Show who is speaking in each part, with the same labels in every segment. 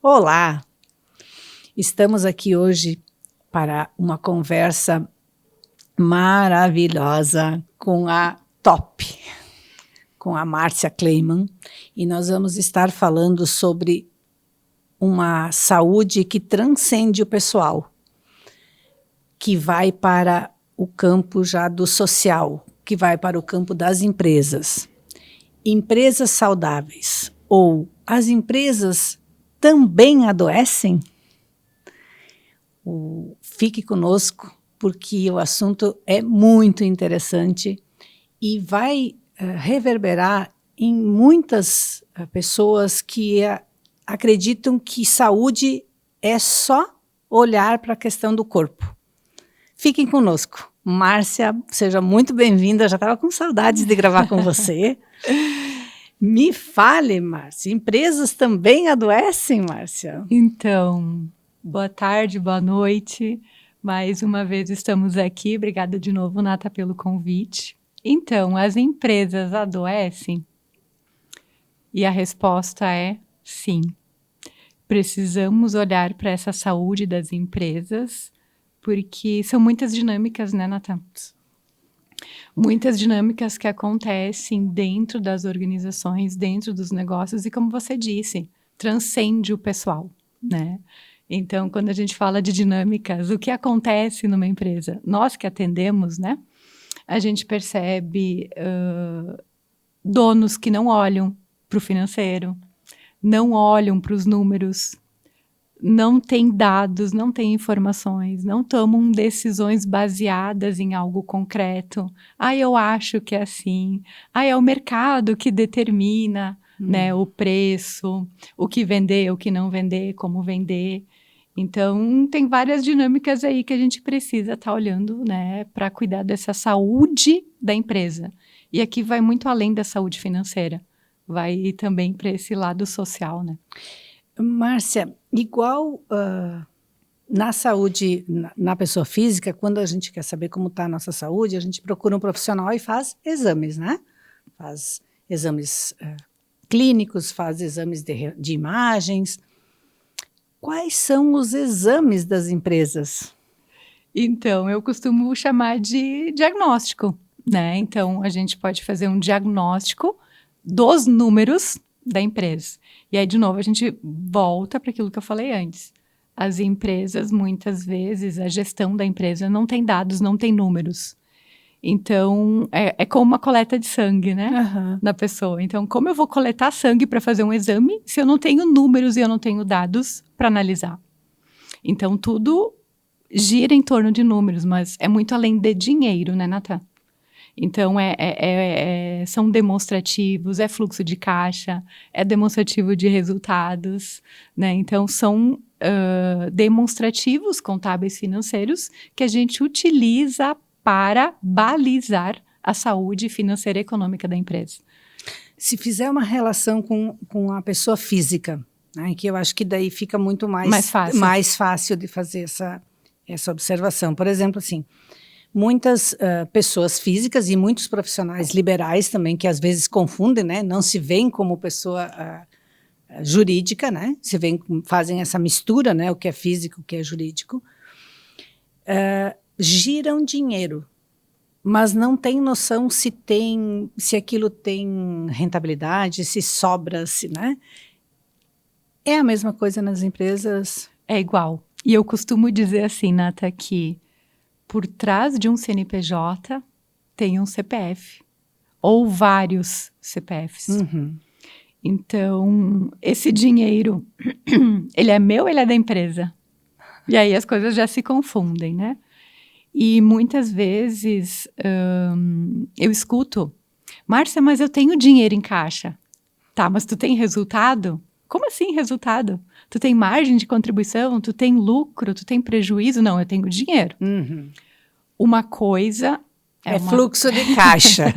Speaker 1: Olá! Estamos aqui hoje para uma conversa maravilhosa com a Top, com a Márcia Kleiman, e nós vamos estar falando sobre uma saúde que transcende o pessoal, que vai para o campo já do social, que vai para o campo das empresas. Empresas saudáveis, ou as empresas também adoecem? Fique conosco, porque o assunto é muito interessante e vai reverberar em muitas pessoas que acreditam que saúde é só olhar para a questão do corpo. Fiquem conosco. Márcia, seja muito bem-vinda. Já estava com saudades de gravar com você. Me fale, Márcia, empresas também adoecem, Márcia?
Speaker 2: Então, boa tarde, boa noite. Mais uma vez estamos aqui. Obrigada de novo, Nata, pelo convite. Então, as empresas adoecem? E a resposta é sim. Precisamos olhar para essa saúde das empresas, porque são muitas dinâmicas, né, Nata? Muitas dinâmicas que acontecem dentro das organizações, dentro dos negócios, e como você disse, transcende o pessoal, né? Então, quando a gente fala de dinâmicas, o que acontece numa empresa? Nós que atendemos, né? A gente percebe donos que não olham para o financeiro, não olham para os números, não têm dados, não têm informações, não tomam decisões baseadas em algo concreto. Eu acho que é assim. É o mercado que determina, né, o preço, o que vender, o que não vender, como vender. Então, tem várias dinâmicas aí que a gente precisa estar olhando, né, para cuidar dessa saúde da empresa. E aqui vai muito além da saúde financeira. Vai também para esse lado social, né?
Speaker 1: Márcia, igual na saúde, na pessoa física, quando a gente quer saber como está a nossa saúde, a gente procura um profissional e faz exames, né? Faz exames clínicos, faz exames de imagens. Quais são os exames das empresas?
Speaker 2: Então, eu costumo chamar de diagnóstico, né? Então, a gente pode fazer um diagnóstico dos números da empresa. E aí, de novo, a gente volta para aquilo que eu falei antes. As empresas, muitas vezes, a gestão da empresa não tem dados, não tem números. Então, é como uma coleta de sangue, né? Na pessoa. Então, como eu vou coletar sangue para fazer um exame se eu não tenho números e eu não tenho dados para analisar? Então, tudo gira em torno de números, mas é muito além de dinheiro, né, Natan? Então, são demonstrativos, é fluxo de caixa, é demonstrativo de resultados, né? Então, são demonstrativos contábeis financeiros que a gente utiliza para balizar a saúde financeira e econômica da empresa.
Speaker 1: Se fizer uma relação com a pessoa física, né, que eu acho que daí fica muito mais fácil de fazer essa observação. Por exemplo, assim, muitas pessoas físicas e muitos profissionais liberais também, que às vezes confundem, né, não se veem como pessoa jurídica, né, fazem essa mistura, né, o que é físico, o que é jurídico, giram dinheiro, mas não tem noção se aquilo tem rentabilidade, se sobra, né? É a mesma coisa nas empresas?
Speaker 2: É igual. E eu costumo dizer assim, Nata, que por trás de um CNPJ tem um CPF, ou vários CPFs.
Speaker 1: Uhum.
Speaker 2: Então, esse dinheiro, ele é meu ou ele é da empresa? E aí as coisas já se confundem, né? E muitas vezes eu escuto, Márcia, mas eu tenho dinheiro em caixa. Tá, mas tu tem resultado? Como assim resultado? Tu tem margem de contribuição? Tu tem lucro? Tu tem prejuízo? Não, eu tenho dinheiro.
Speaker 1: Uhum.
Speaker 2: Uma coisa
Speaker 1: fluxo de caixa.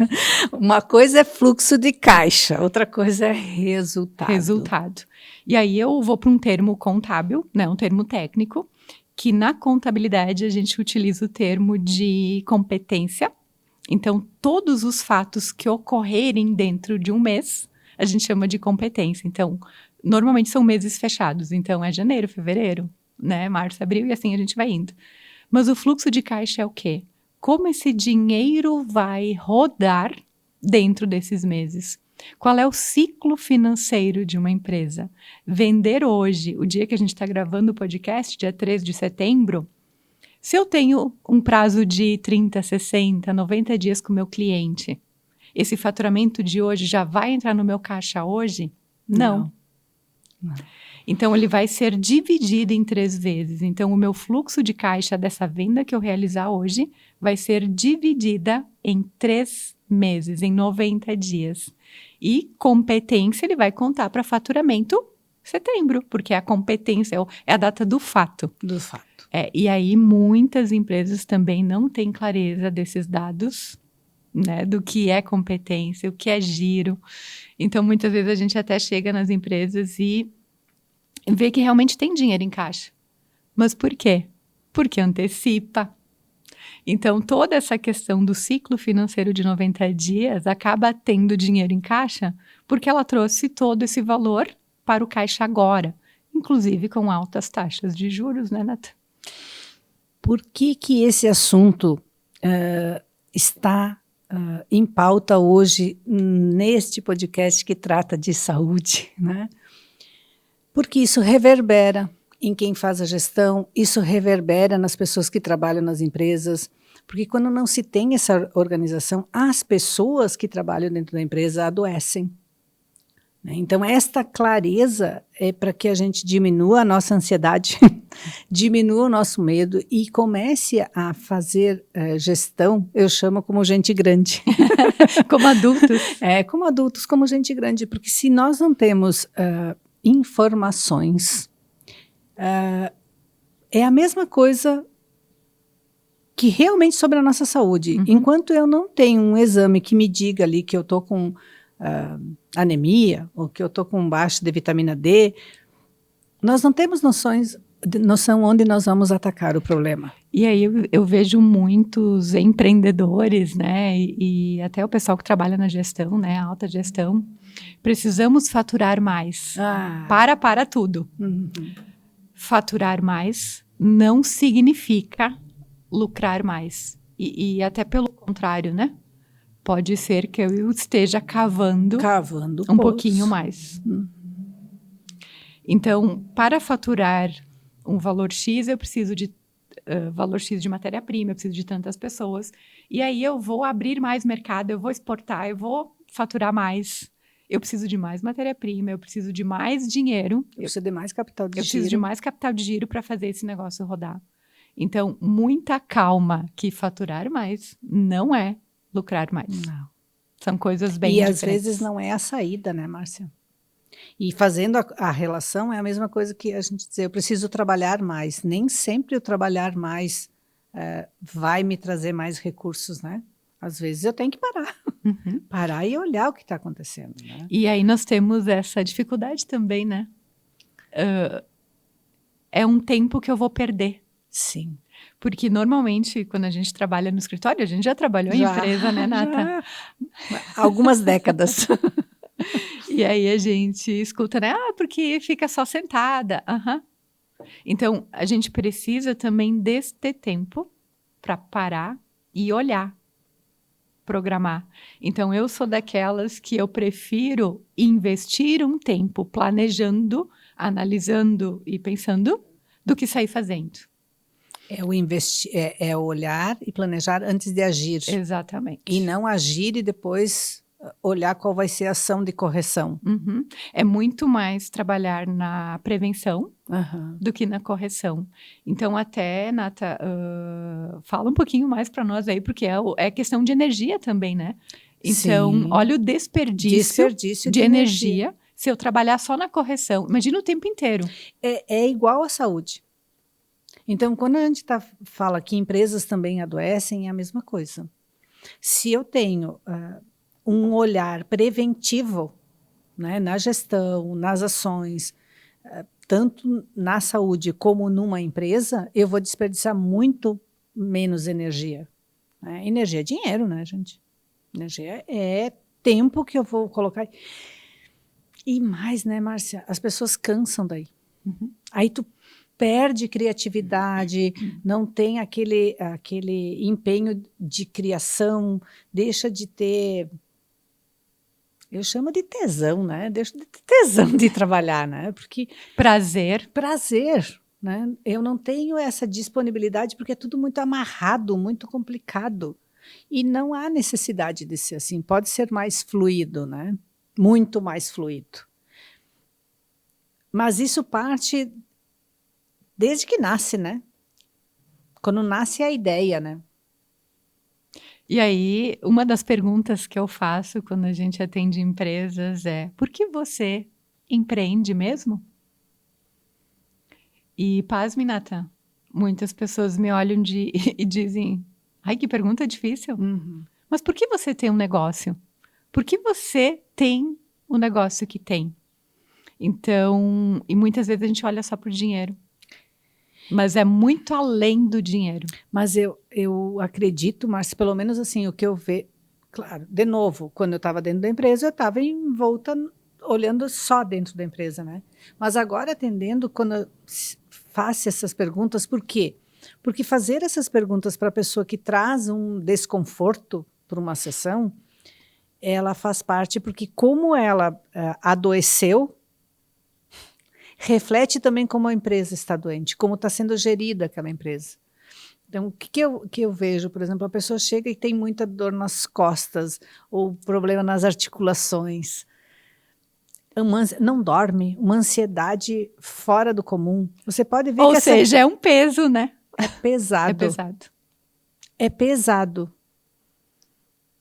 Speaker 1: Uma coisa é fluxo de caixa, outra coisa é resultado.
Speaker 2: E aí eu vou para um termo contábil, né, um termo técnico, que na contabilidade a gente utiliza o termo de competência. Então, todos os fatos que ocorrerem dentro de um mês, a gente chama de competência. Então, normalmente são meses fechados, então é janeiro, fevereiro, né? Março, abril e assim a gente vai indo. Mas o fluxo de caixa é o quê? Como esse dinheiro vai rodar dentro desses meses? Qual é o ciclo financeiro de uma empresa? Vender hoje, o dia que a gente está gravando o podcast, dia 3 de setembro, se eu tenho um prazo de 30, 60, 90 dias com o meu cliente, esse faturamento de hoje já vai entrar no meu caixa hoje? Não. Então, ele vai ser dividido em 3 vezes. Então, o meu fluxo de caixa dessa venda que eu realizar hoje vai ser dividida em 3 meses, em 90 dias. E competência ele vai contar para faturamento setembro, porque a competência é a data do fato.
Speaker 1: Do fato.
Speaker 2: E aí, muitas empresas também não têm clareza desses dados, né, do que é competência, o que é giro. Então, muitas vezes a gente até chega nas empresas e vê que realmente tem dinheiro em caixa. Mas por quê? Porque antecipa. Então, toda essa questão do ciclo financeiro de 90 dias acaba tendo dinheiro em caixa porque ela trouxe todo esse valor para o caixa agora, inclusive com altas taxas de juros, né, Nata?
Speaker 1: Por que esse assunto está em pauta hoje neste podcast que trata de saúde, né? Porque isso reverbera em quem faz a gestão, isso reverbera nas pessoas que trabalham nas empresas, porque quando não se tem essa organização, as pessoas que trabalham dentro da empresa adoecem. Então, esta clareza é para que a gente diminua a nossa ansiedade, diminua o nosso medo e comece a fazer gestão, eu chamo como gente grande.
Speaker 2: Como adultos.
Speaker 1: Como adultos, como gente grande, porque se nós não temos informações, é a mesma coisa que realmente sobre a nossa saúde. Enquanto eu não tenho um exame que me diga ali que eu estou com anemia, ou que eu estou com baixa de vitamina D, nós não temos noção onde nós vamos atacar o problema.
Speaker 2: E aí eu vejo muitos empreendedores, né, e até o pessoal que trabalha na gestão, né, alta gestão, precisamos faturar mais. Para tudo. Faturar mais não significa lucrar mais. E até pelo contrário, né? Pode ser que eu esteja cavando um pouquinho mais. Então, para faturar um valor X, eu preciso de valor X de matéria-prima, eu preciso de tantas pessoas. E aí eu vou abrir mais mercado, eu vou exportar, eu vou faturar mais. Eu preciso de mais matéria-prima, eu preciso de mais dinheiro.
Speaker 1: Eu preciso de mais capital de giro.
Speaker 2: Eu preciso de mais capital de giro para fazer esse negócio rodar. Então, muita calma, que faturar mais não é lucrar mais.
Speaker 1: Não.
Speaker 2: São coisas bem diferentes.
Speaker 1: E às vezes não é a saída, né, Márcia? E fazendo a relação é a mesma coisa que a gente dizer, eu preciso trabalhar mais. Nem sempre o trabalhar mais vai me trazer mais recursos, né? Às vezes eu tenho que parar. Parar e olhar o que está acontecendo, né?
Speaker 2: E aí nós temos essa dificuldade também, né? É um tempo que eu vou perder.
Speaker 1: Sim.
Speaker 2: Porque normalmente, quando a gente trabalha no escritório, a gente já trabalhou em empresa, né, Nata?
Speaker 1: Algumas décadas.
Speaker 2: E aí a gente escuta, né? Porque fica só sentada. Então, a gente precisa também deste tempo para parar e olhar, programar. Então, eu sou daquelas que eu prefiro investir um tempo planejando, analisando e pensando, do que sair fazendo.
Speaker 1: É olhar e planejar antes de agir.
Speaker 2: Exatamente.
Speaker 1: E não agir e depois olhar qual vai ser a ação de correção.
Speaker 2: É muito mais trabalhar na prevenção do que na correção. Então, até, Nata, fala um pouquinho mais para nós aí, porque é questão de energia também, né? Então, sim, olha o desperdício de energia se eu trabalhar só na correção. Imagina o tempo inteiro.
Speaker 1: É igual à saúde. Então, quando a gente fala que empresas também adoecem, é a mesma coisa. Se eu tenho um olhar preventivo, né, na gestão, nas ações, tanto na saúde como numa empresa, eu vou desperdiçar muito menos energia. Energia é dinheiro, né, gente? Energia é tempo que eu vou colocar. E mais, né, Márcia? As pessoas cansam daí. Aí tu perde criatividade, não tem aquele empenho de criação, deixa de ter... Eu chamo de tesão, né? Deixa de ter tesão de trabalhar, né? Porque...
Speaker 2: Prazer,
Speaker 1: né? Eu não tenho essa disponibilidade porque é tudo muito amarrado, muito complicado. E não há necessidade de ser assim. Pode ser mais fluido, né? Muito mais fluido. Mas isso parte desde que nasce, né? Quando nasce a ideia, né?
Speaker 2: E aí, uma das perguntas que eu faço quando a gente atende empresas é: por que você empreende mesmo? E pasme, Nathan, muitas pessoas me olham e dizem: ai, que pergunta difícil. Mas por que você tem um negócio? Por que você tem o negócio que tem? Então, e muitas vezes a gente olha só por dinheiro. Mas é muito além do dinheiro.
Speaker 1: Mas eu acredito, Márcia, pelo menos assim, o que eu vejo... Claro, de novo, quando eu estava dentro da empresa, eu estava em volta, olhando só dentro da empresa, né? Mas agora, atendendo, quando eu faço essas perguntas, por quê? Porque fazer essas perguntas para a pessoa que traz um desconforto para uma sessão, ela faz parte, porque como ela adoeceu, reflete também como a empresa está doente, como está sendo gerida aquela empresa. Então, o que eu vejo, por exemplo, a pessoa chega e tem muita dor nas costas, ou problema nas articulações, não dorme, uma ansiedade fora do comum. Você pode ver
Speaker 2: Ou seja, é um peso, né?
Speaker 1: É pesado.
Speaker 2: É pesado.
Speaker 1: É pesado.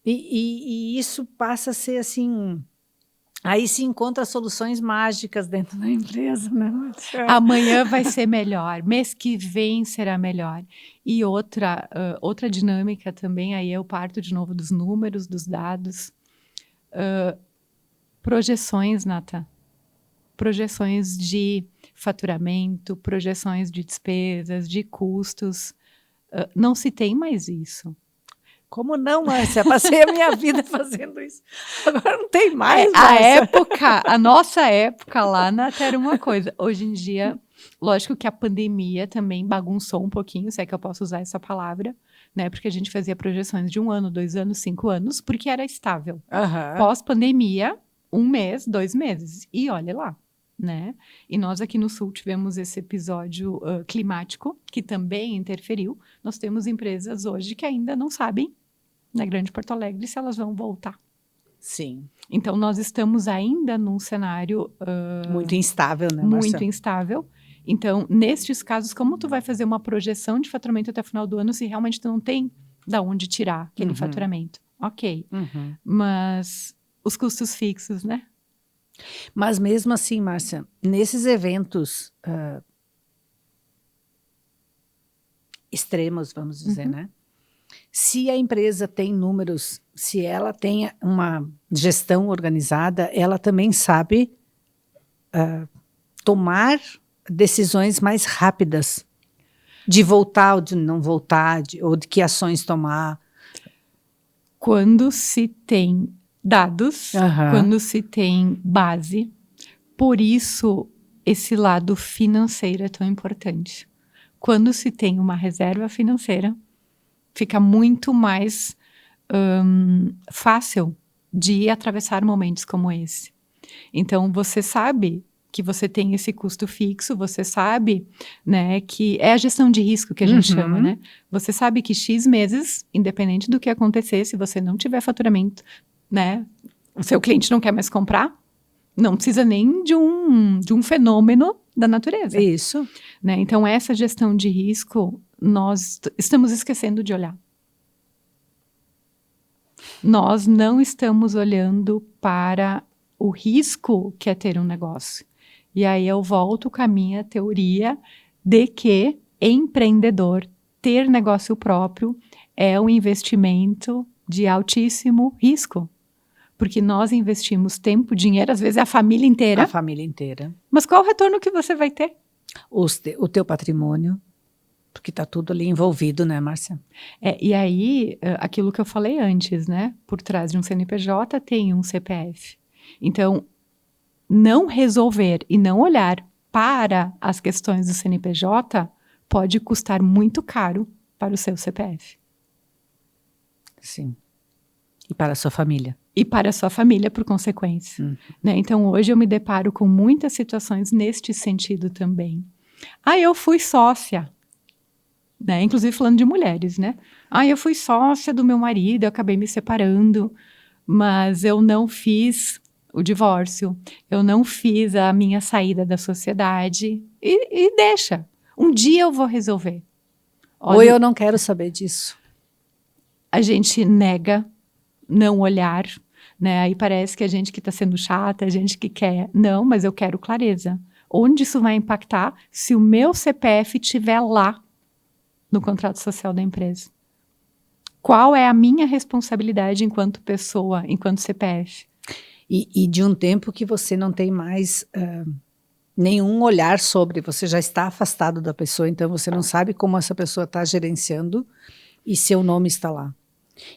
Speaker 1: E isso passa a ser assim... Aí se encontra soluções mágicas dentro da empresa, né?
Speaker 2: Amanhã vai ser melhor, mês que vem será melhor. E outra dinâmica também, aí eu parto de novo dos números, dos dados. Projeções, Nathan. Projeções de faturamento, projeções de despesas, de custos. Não se tem mais isso.
Speaker 1: Como não, Márcia? Passei a minha vida fazendo isso. Agora não tem mais,
Speaker 2: a nossa época lá, Nathan, era uma coisa. Hoje em dia, lógico que a pandemia também bagunçou um pouquinho, se é que eu posso usar essa palavra, né? Porque a gente fazia projeções de 1 ano, 2 anos, 5 anos, porque era estável. Pós-pandemia, 1 mês, 2 meses. E olha lá, né? E nós aqui no Sul tivemos esse episódio climático, que também interferiu. Nós temos empresas hoje que ainda não sabem, na Grande Porto Alegre, se elas vão voltar.
Speaker 1: Sim.
Speaker 2: Então, nós estamos ainda num cenário...
Speaker 1: muito instável, né,
Speaker 2: muito
Speaker 1: Marcelo?
Speaker 2: instável. Então, nestes casos, como tu vai fazer uma projeção de faturamento até o final do ano se realmente tu não tem da onde tirar aquele faturamento? Ok. Mas os custos fixos, né?
Speaker 1: Mas mesmo assim, Márcia, nesses eventos extremos, vamos dizer, né? Se a empresa tem números, se ela tem uma gestão organizada, ela também sabe tomar decisões mais rápidas de voltar ou de não voltar, ou de que ações tomar.
Speaker 2: Quando se tem dados, quando se tem base, por isso esse lado financeiro é tão importante. Quando se tem uma reserva financeira, fica muito mais fácil de atravessar momentos como esse. Então, você sabe que você tem esse custo fixo, você sabe, né, que é a gestão de risco que a gente chama, né? Você sabe que X meses, independente do que acontecer, se você não tiver faturamento, né, o seu cliente não quer mais comprar, não precisa nem de um fenômeno da natureza.
Speaker 1: Isso.
Speaker 2: Né? Então, essa gestão de risco, nós estamos esquecendo de olhar. Nós não estamos olhando para o risco que é ter um negócio. E aí eu volto com a minha teoria de que empreendedor, ter negócio próprio, é um investimento de altíssimo risco. Porque nós investimos tempo, dinheiro, às vezes é a família inteira.
Speaker 1: A família inteira.
Speaker 2: Mas qual o retorno que você vai ter?
Speaker 1: O teu patrimônio, porque está tudo ali envolvido, né, Márcia?
Speaker 2: E aí, aquilo que eu falei antes, né? Por trás de um CNPJ tem um CPF. Então, não resolver e não olhar para as questões do CNPJ pode custar muito caro para o seu CPF.
Speaker 1: Sim. E para a sua família.
Speaker 2: E para a sua família, por consequência. Né? Então, hoje eu me deparo com muitas situações neste sentido também. Eu fui sócia, né? Inclusive falando de mulheres, né? Eu fui sócia do meu marido, eu acabei me separando, mas eu não fiz o divórcio, eu não fiz a minha saída da sociedade, e deixa. Um dia eu vou resolver.
Speaker 1: Ou eu não quero saber disso.
Speaker 2: A gente nega, não olhar, né? Aí parece que a gente que está sendo chata, a gente que quer. Não, mas eu quero clareza. Onde isso vai impactar se o meu CPF estiver lá no contrato social da empresa? Qual é a minha responsabilidade enquanto pessoa, enquanto CPF?
Speaker 1: E de um tempo que você não tem mais nenhum olhar sobre, você já está afastado da pessoa, então você não sabe como essa pessoa está gerenciando e seu nome está lá.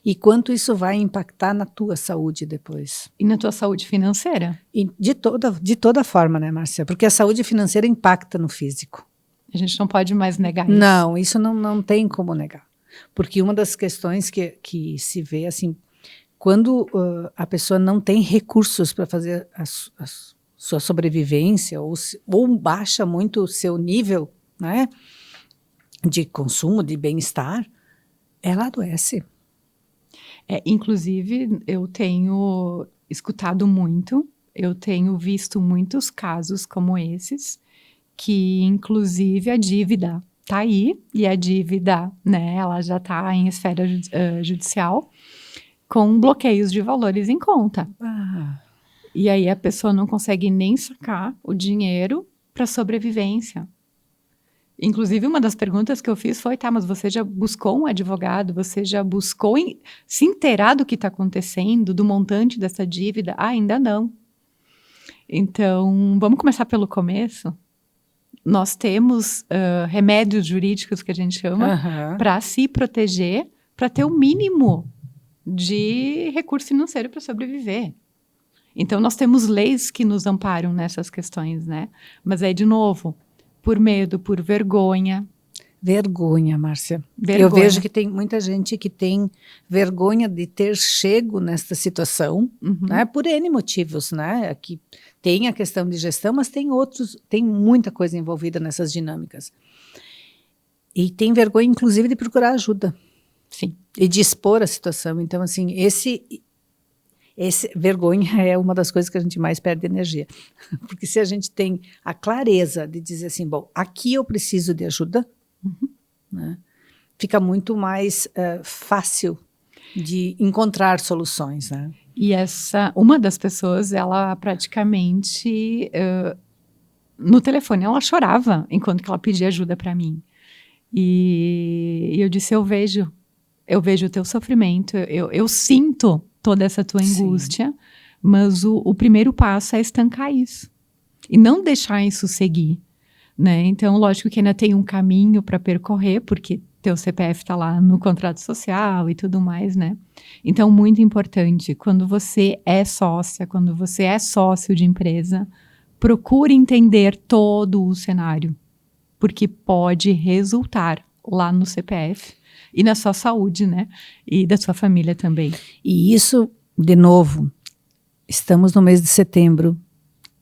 Speaker 1: E quanto isso vai impactar na tua saúde depois.
Speaker 2: E na tua saúde financeira?
Speaker 1: E de toda forma, né, Márcia? Porque a saúde financeira impacta no físico.
Speaker 2: A gente não pode mais negar isso.
Speaker 1: Não, isso não tem como negar. Porque uma das questões que se vê, assim, quando a pessoa não tem recursos para fazer a sua sobrevivência, ou baixa muito o seu nível, né, de consumo, de bem-estar, ela adoece.
Speaker 2: Inclusive, eu tenho escutado muito, eu tenho visto muitos casos como esses, que inclusive a dívida está aí, e a dívida, né, ela já está em esfera judicial, com bloqueios de valores em conta. E aí a pessoa não consegue nem sacar o dinheiro para sobrevivência. Inclusive, uma das perguntas que eu fiz foi, mas você já buscou um advogado? Você já buscou se inteirar do que está acontecendo, do montante dessa dívida? Ainda não. Então, vamos começar pelo começo? Nós temos remédios jurídicos, que a gente chama, para se proteger, para ter o mínimo de recurso financeiro para sobreviver. Então, nós temos leis que nos amparam nessas questões, né? Mas aí, de novo, por medo, por vergonha.
Speaker 1: Vergonha, Márcia.
Speaker 2: Vergonha.
Speaker 1: Eu vejo que tem muita gente que tem vergonha de ter chego nesta situação, né, por N motivos, né? Aqui tem a questão de gestão, mas tem muita coisa envolvida nessas dinâmicas. E tem vergonha, inclusive, de procurar ajuda.
Speaker 2: Sim.
Speaker 1: E de expor a situação. Então, assim, vergonha é uma das coisas que a gente mais perde energia. Porque se a gente tem a clareza de dizer assim, bom, aqui eu preciso de ajuda, né, fica muito mais fácil de encontrar soluções, né?
Speaker 2: E uma das pessoas, ela praticamente, no telefone, ela chorava enquanto que ela pedia ajuda para mim. E eu disse, eu vejo o teu sofrimento, eu sinto toda essa tua angústia, sim, mas o primeiro passo é estancar isso e não deixar isso seguir, né? Então, lógico que ainda tem um caminho para percorrer, porque teu CPF está lá no contrato social e tudo mais, né? Então, muito importante, quando você é sócia, quando você é sócio de empresa, procure entender todo o cenário, porque pode resultar lá no CPF e na sua saúde, né? E da sua família também.
Speaker 1: E isso, de novo, estamos no mês de setembro,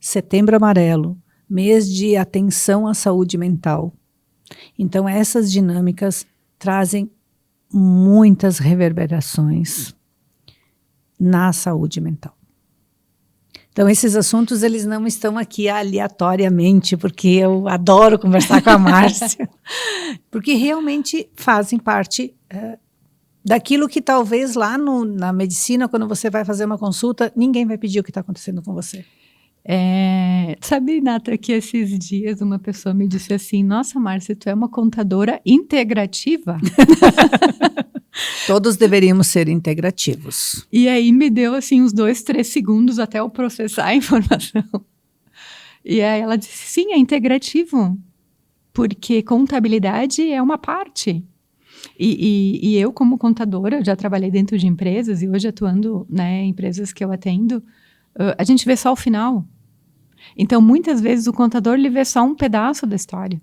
Speaker 1: setembro amarelo, mês de atenção à saúde mental. Então, essas dinâmicas trazem muitas reverberações na saúde mental. Então, esses assuntos, eles não estão aqui aleatoriamente, porque eu adoro conversar com a Márcia, porque realmente fazem parte daquilo que talvez lá na medicina, quando você vai fazer uma consulta, ninguém vai pedir o que está acontecendo com você.
Speaker 2: Sabe, Nata, que esses dias uma pessoa me disse assim, nossa, Márcia, tu é uma contadora integrativa?
Speaker 1: Todos deveríamos ser integrativos.
Speaker 2: E aí me deu assim uns 2, 3 segundos até eu processar a informação. E aí ela disse, sim, é integrativo, porque contabilidade é uma parte. E eu, como contadora, já trabalhei dentro de empresas e hoje atuando, né, em empresas que eu atendo, a gente vê só o final. Então, muitas vezes, o contador ele vê só um pedaço da história.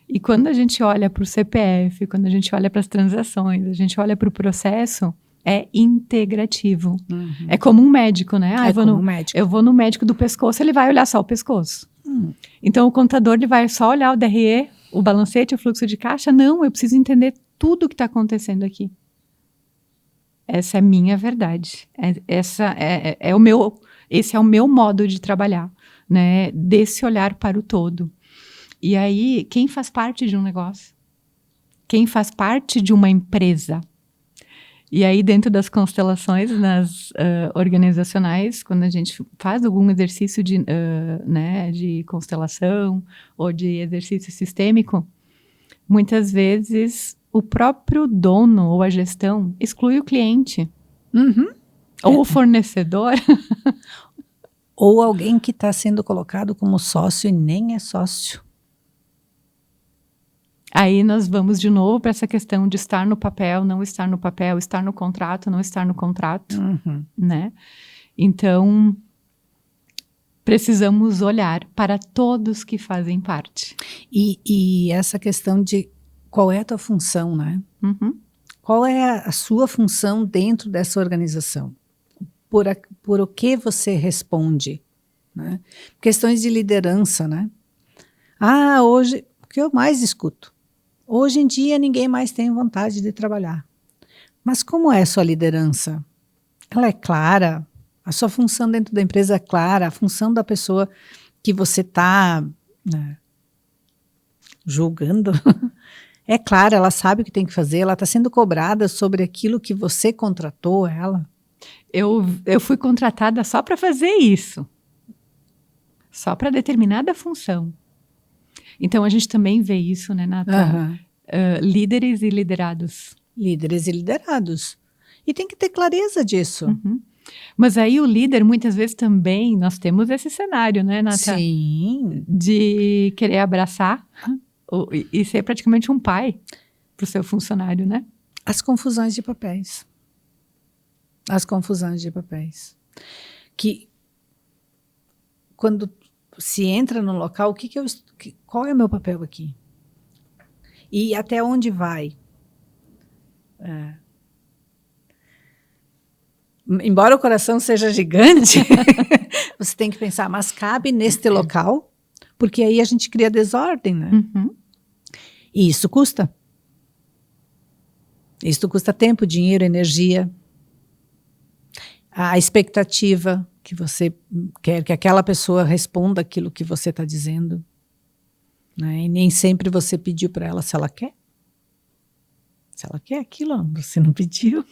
Speaker 2: E quando a gente olha para o CPF, quando a gente olha para as transações, a gente olha para o processo, é integrativo. É como um médico, né? Eu vou no médico do pescoço, ele vai olhar só o pescoço. Então, o contador ele vai só olhar o DRE, o balancete, o fluxo de caixa. Não, eu preciso entender tudo o que está acontecendo aqui. Essa é a minha verdade. Esse é o meu modo de trabalhar, né? Desse olhar para o todo. E aí, quem faz parte de um negócio? Quem faz parte de uma empresa? E aí, dentro das constelações organizacionais, quando a gente faz algum exercício de constelação ou de exercício sistêmico, muitas vezes o próprio dono ou a gestão exclui o cliente. Ou o fornecedor.
Speaker 1: Ou alguém que está sendo colocado como sócio e nem é sócio.
Speaker 2: Aí nós vamos de novo para essa questão de estar no papel, não estar no papel, estar no contrato, não estar no contrato, né? Então, precisamos olhar para todos que fazem parte.
Speaker 1: E essa questão de qual é a tua função, né? Qual é a sua função dentro dessa organização? Por o que você responde, né? Questões de liderança, né? Hoje, o que eu mais escuto? Hoje em dia, ninguém mais tem vontade de trabalhar. Mas como é a sua liderança? Ela é clara? A sua função dentro da empresa é clara? A função da pessoa que você está julgando é clara? Ela sabe o que tem que fazer? Ela está sendo cobrada sobre aquilo que você contratou ela?
Speaker 2: Eu fui contratada só para fazer isso. Só para determinada função. Então, a gente também vê isso, né, Nata? Líderes e liderados.
Speaker 1: Líderes e liderados. E tem que ter clareza disso.
Speaker 2: Mas aí o líder, muitas vezes também, nós temos esse cenário, né, Nata?
Speaker 1: Sim.
Speaker 2: De querer abraçar e ser praticamente um pai para o seu funcionário, né?
Speaker 1: As confusões de papéis. Que quando se entra no local, qual é o meu papel aqui? E até onde vai? Embora o coração seja gigante, você tem que pensar, mas cabe neste local? Porque aí a gente cria desordem, né? E isso custa. Isso custa tempo, dinheiro, energia. A expectativa que você quer que aquela pessoa responda aquilo que você está dizendo, né? E nem sempre você pediu para ela se ela quer. Se ela quer aquilo, você não pediu.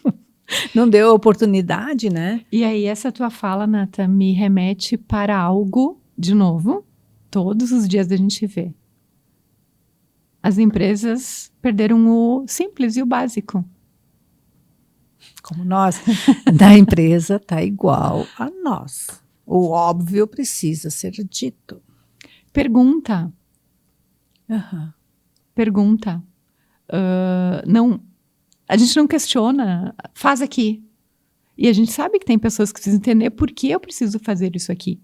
Speaker 1: Não deu a oportunidade, né?
Speaker 2: E aí essa tua fala, Nata, me remete para algo, de novo, todos os dias a gente vê. As empresas perderam o simples e o básico.
Speaker 1: Como nós, da empresa está igual a nós. O óbvio precisa ser dito.
Speaker 2: Pergunta. Pergunta. Não, a gente não questiona. Faz aqui. E a gente sabe que tem pessoas que precisam entender por que eu preciso fazer isso aqui.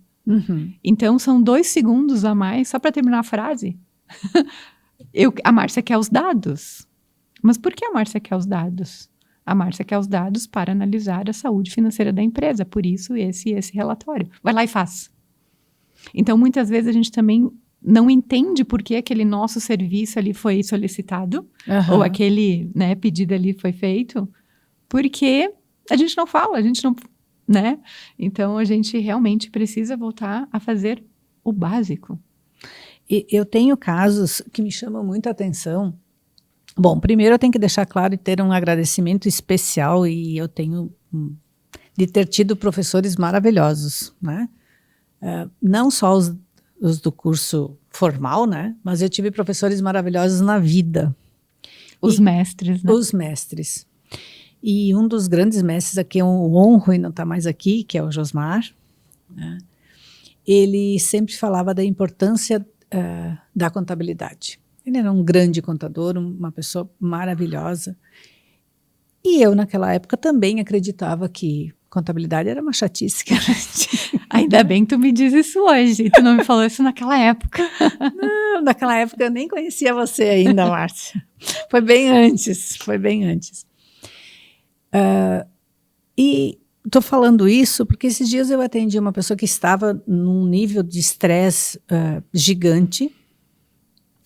Speaker 2: Então, são 2 segundos a mais só para terminar a frase. A Márcia quer os dados. Mas por que a Márcia quer os dados? A Márcia quer os dados para analisar a saúde financeira da empresa. Por isso, esse relatório. Vai lá e faz. Então, muitas vezes, a gente também não entende por que aquele nosso serviço ali foi solicitado. Ou aquele pedido ali foi feito. Porque a gente não fala, a gente não... né? Então, a gente realmente precisa voltar a fazer o básico.
Speaker 1: E eu tenho casos que me chamam muita atenção. Bom, primeiro eu tenho que deixar claro e ter um agradecimento especial, e eu tenho de ter tido professores maravilhosos, né? Não só os do curso formal, né? Mas eu tive professores maravilhosos na vida.
Speaker 2: Os mestres, né?
Speaker 1: Os mestres. E um dos grandes mestres aqui, eu honro e não está mais aqui, que é o Josmar, né? Ele sempre falava da importância da contabilidade. Ele era um grande contador, uma pessoa maravilhosa. E eu, naquela época, também acreditava que contabilidade era uma chatice que a gente...
Speaker 2: Ainda bem que tu me diz isso hoje, e tu não me falou isso naquela época.
Speaker 1: Não, naquela época eu nem conhecia você ainda, Márcia. Foi bem antes. E estou falando isso porque esses dias eu atendi uma pessoa que estava num nível de estresse gigante.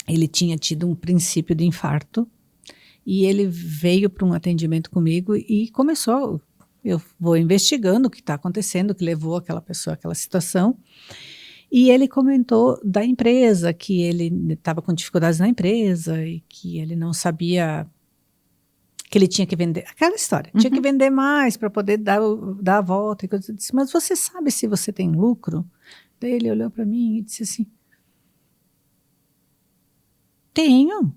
Speaker 1: Ele tinha tido um princípio de infarto e ele veio para um atendimento comigo e começou... Eu vou investigando o que está acontecendo, o que levou aquela pessoa àquela situação. E ele comentou da empresa, que ele estava com dificuldades na empresa e que ele não sabia que ele tinha que vender. Aquela história, tinha que vender mais para poder dar a volta. E coisa. Eu disse, mas você sabe se você tem lucro? Daí ele olhou para mim e disse assim, tenho.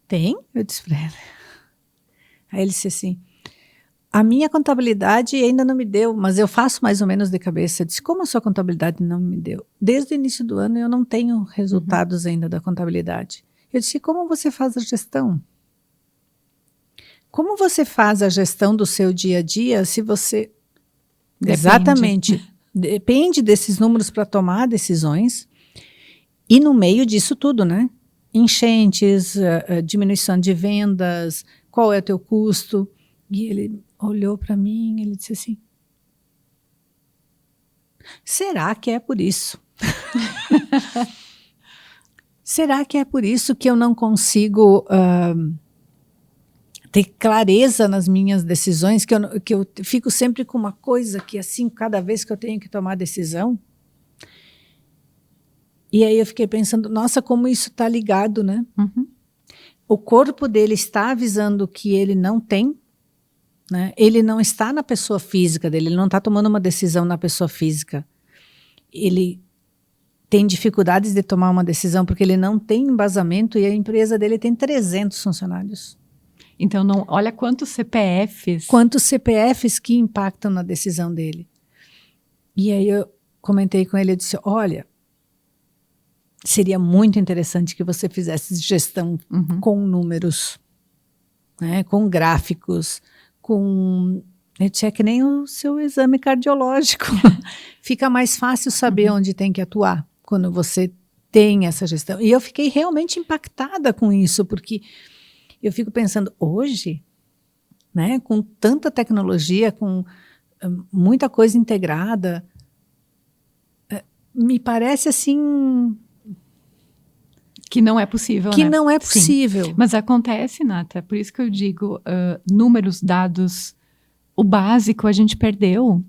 Speaker 1: Tem? Eu disse para ele. Aí ele disse assim, a minha contabilidade ainda não me deu, mas eu faço mais ou menos de cabeça. Eu disse, como a sua contabilidade não me deu? Desde o início do ano eu não tenho resultados ainda da contabilidade. Eu disse, como você faz a gestão? Como você faz a gestão do seu dia a dia se você...
Speaker 2: Depende.
Speaker 1: Exatamente. Depende desses números para tomar decisões. E no meio disso tudo, né? Enchentes, diminuição de vendas, qual é o teu custo? E ele olhou para mim e ele disse assim, será que é por isso? Será que é por isso que eu não consigo ter clareza nas minhas decisões, que eu fico sempre com uma coisa que assim, cada vez que eu tenho que tomar decisão? E aí eu fiquei pensando, nossa, como isso está ligado, né? O corpo dele está avisando que ele não tem, né? Ele não está na pessoa física dele, ele não está tomando uma decisão na pessoa física. Ele tem dificuldades de tomar uma decisão porque ele não tem embasamento e a empresa dele tem 300 funcionários.
Speaker 2: Então, não, olha quantos CPFs.
Speaker 1: Quantos CPFs que impactam na decisão dele. E aí eu comentei com ele, eu disse, olha, seria muito interessante que você fizesse gestão com números, né, com gráficos, com... É que nem o seu exame cardiológico. Fica mais fácil saber onde tem que atuar quando você tem essa gestão. E eu fiquei realmente impactada com isso, porque eu fico pensando, hoje, né, com tanta tecnologia, com muita coisa integrada, me parece assim...
Speaker 2: Que não é possível,
Speaker 1: que
Speaker 2: né?
Speaker 1: não é possível.
Speaker 2: Sim. Mas acontece, Nata, por isso que eu digo, números, dados, o básico a gente perdeu.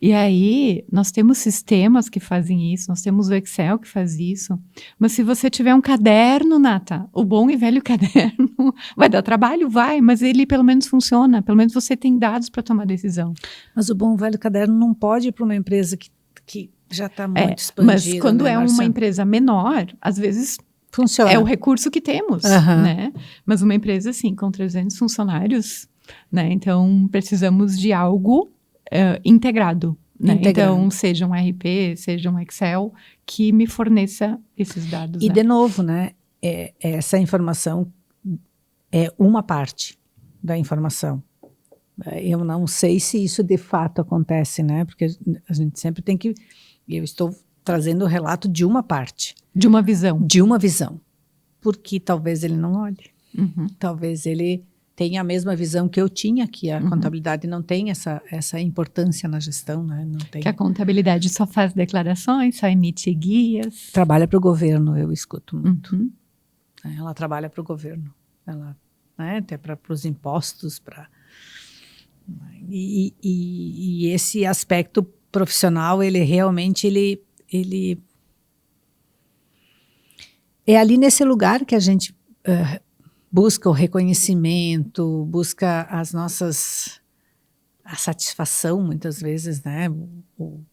Speaker 2: E aí, nós temos sistemas que fazem isso, nós temos o Excel que faz isso. Mas se você tiver um caderno, Nata, o bom e velho caderno, vai dar trabalho? Vai, mas ele pelo menos funciona, pelo menos você tem dados para tomar decisão.
Speaker 1: Mas o bom e velho caderno não pode ir para uma empresa que já está muito expandida.
Speaker 2: Mas quando é uma empresa menor, às vezes...
Speaker 1: Funciona.
Speaker 2: É o recurso que temos, né? Mas uma empresa, assim, com 300 funcionários, né? Então, precisamos de algo integrado, né? Então, seja um RP, seja um Excel, que me forneça esses dados.
Speaker 1: E,
Speaker 2: né?
Speaker 1: de novo, né? Essa informação é uma parte da informação. Eu não sei se isso de fato acontece, né? Porque a gente sempre tem que... Eu estou trazendo o relato de uma parte.
Speaker 2: De uma visão.
Speaker 1: De uma visão. Porque talvez ele não olhe. Talvez ele tenha a mesma visão que eu tinha, que a contabilidade não tem essa importância na gestão, né? Não tem.
Speaker 2: Que a contabilidade só faz declarações, só emite guias.
Speaker 1: Trabalha para o governo, eu escuto muito. Ela trabalha para o governo. Ela, né, até para os impostos. E esse aspecto profissional, ele realmente... Ele é ali nesse lugar que a gente busca o reconhecimento, busca a satisfação, muitas vezes, né? O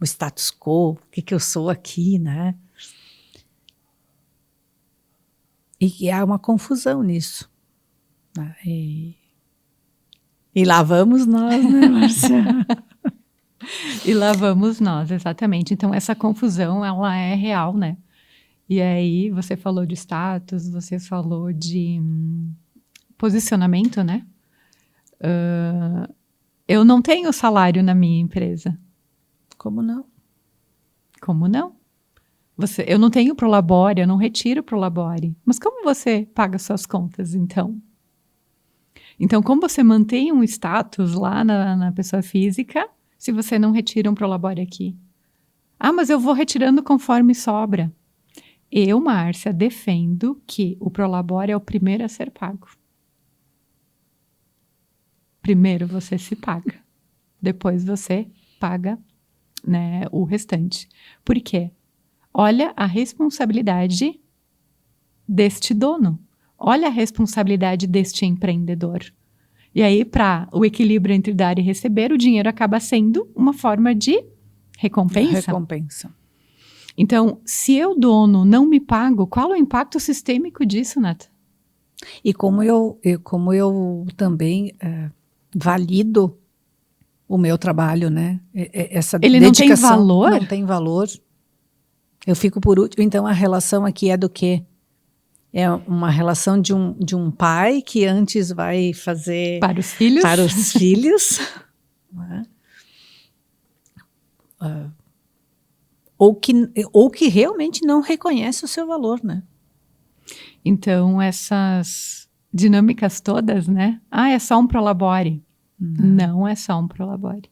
Speaker 1: status quo, o que eu sou aqui, né? E há uma confusão nisso. Né? E lá vamos nós, né, Márcia?
Speaker 2: E lá vamos nós, exatamente. Então, essa confusão, ela é real, né? E aí, você falou de status, você falou de posicionamento, né? Eu não tenho salário na minha empresa.
Speaker 1: Como não?
Speaker 2: Como não? Eu não tenho Prolabore, eu não retiro Prolabore. Mas como você paga suas contas, então? Então, como você mantém um status lá na pessoa física, se você não retira um Prolabore aqui? Ah, mas eu vou retirando conforme sobra. Eu, Márcia, defendo que o Prolabore é o primeiro a ser pago. Primeiro você se paga. Depois você paga, né, o restante. Por quê? Olha a responsabilidade deste dono. Olha a responsabilidade deste empreendedor. E aí, para o equilíbrio entre dar e receber, o dinheiro acaba sendo uma forma de recompensa.
Speaker 1: Recompensa.
Speaker 2: Então, se eu, dono, não me pago, qual é o impacto sistêmico disso, Nata?
Speaker 1: E como eu também valido o meu trabalho, né? Essa
Speaker 2: Ele não tem
Speaker 1: dedicação
Speaker 2: valor?
Speaker 1: não tem valor. Eu fico por último. Então, a relação aqui é do quê? É uma relação de um pai que antes vai fazer...
Speaker 2: Para os filhos?
Speaker 1: Para os filhos. Né? Ou que realmente não reconhece o seu valor, né?
Speaker 2: Então, essas dinâmicas todas, né? Ah, é só um Prolabore. Não é só um Prolabore.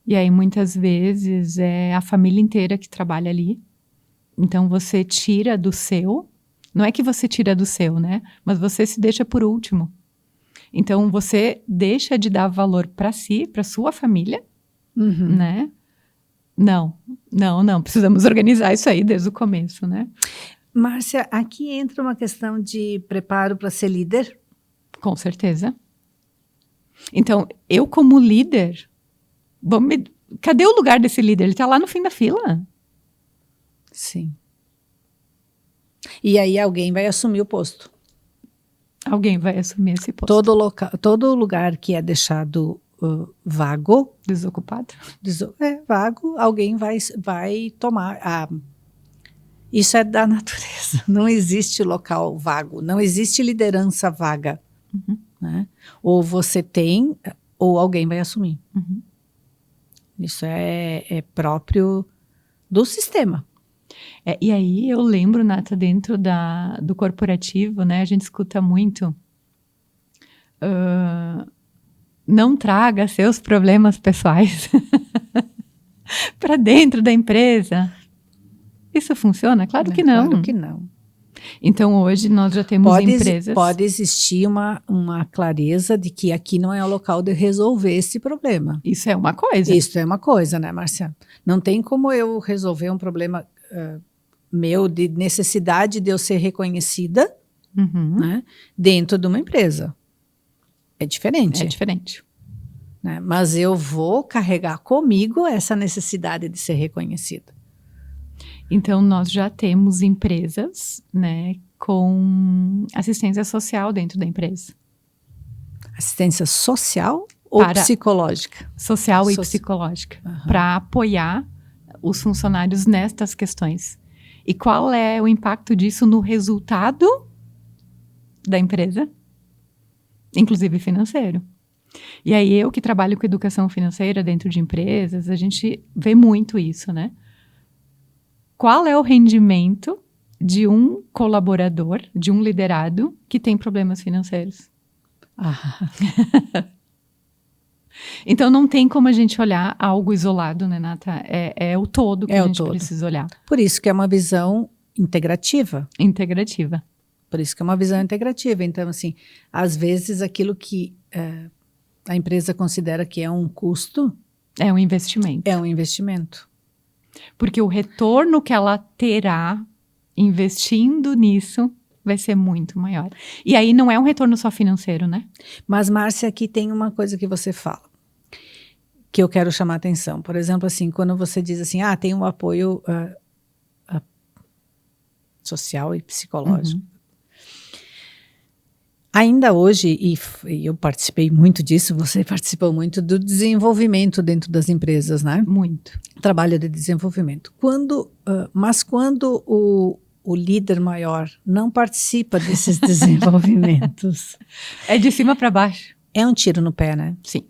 Speaker 2: E aí, muitas vezes, é a família inteira que trabalha ali. Então, você tira do seu. Não é que você tira do seu, né? Mas você se deixa por último. Então, você deixa de dar valor para si, para sua família, né? Não. Precisamos organizar isso aí desde o começo, né?
Speaker 1: Márcia, aqui entra uma questão de preparo para ser líder?
Speaker 2: Com certeza. Então, eu como líder, cadê o lugar desse líder? Ele está lá no fim da fila.
Speaker 1: Sim. E aí alguém vai assumir o posto.
Speaker 2: Alguém vai assumir esse posto.
Speaker 1: Todo lugar que é deixado vago,
Speaker 2: Desocupado.
Speaker 1: Vago, alguém vai tomar. Isso é da natureza. Não existe local vago, não existe liderança vaga. Né? Ou você tem, ou alguém vai assumir. Isso é próprio do sistema.
Speaker 2: E aí eu lembro, Nata, dentro do corporativo, né, a gente escuta muito, não traga seus problemas pessoais para dentro da empresa. Isso funciona? Claro que não.
Speaker 1: Claro que não.
Speaker 2: Então, hoje nós já temos empresas...
Speaker 1: Pode existir uma clareza de que aqui não é o local de resolver esse problema.
Speaker 2: Isso é uma coisa.
Speaker 1: Isso é uma coisa, né, Márcia? Não tem como eu resolver um problema meu de necessidade de eu ser reconhecida, né, dentro de uma empresa. É diferente.
Speaker 2: É diferente.
Speaker 1: Né? Mas eu vou carregar comigo essa necessidade de ser reconhecida.
Speaker 2: Então, nós já temos empresas, né, com assistência social dentro da empresa.
Speaker 1: Assistência social ou psicológica?
Speaker 2: Social e psicológica. Para apoiar os funcionários nestas questões. E qual é o impacto disso no resultado da empresa? Inclusive financeiro. E aí, eu que trabalho com educação financeira dentro de empresas, a gente vê muito isso, né? Qual é o rendimento de um colaborador, de um liderado que tem problemas financeiros? Então, não tem como a gente olhar algo isolado, né, Nata? É o todo que a gente precisa olhar.
Speaker 1: Por isso que é uma visão integrativa.
Speaker 2: Integrativa.
Speaker 1: Por isso que é uma visão integrativa. Então, assim, às vezes aquilo que a empresa considera que é um custo...
Speaker 2: É um investimento.
Speaker 1: É um investimento.
Speaker 2: Porque o retorno que ela terá investindo nisso vai ser muito maior. E aí não é um retorno só financeiro, né?
Speaker 1: Mas, Márcia, aqui tem uma coisa que você fala, que eu quero chamar a atenção. Por exemplo, assim, quando você diz assim, tem um apoio social e psicológico. Ainda hoje, e eu participei muito disso, você participou muito do desenvolvimento dentro das empresas, né?
Speaker 2: Muito.
Speaker 1: Trabalho de desenvolvimento. Mas quando o líder maior não participa desses desenvolvimentos...
Speaker 2: É de cima para baixo.
Speaker 1: É um tiro no pé, né?
Speaker 2: Sim.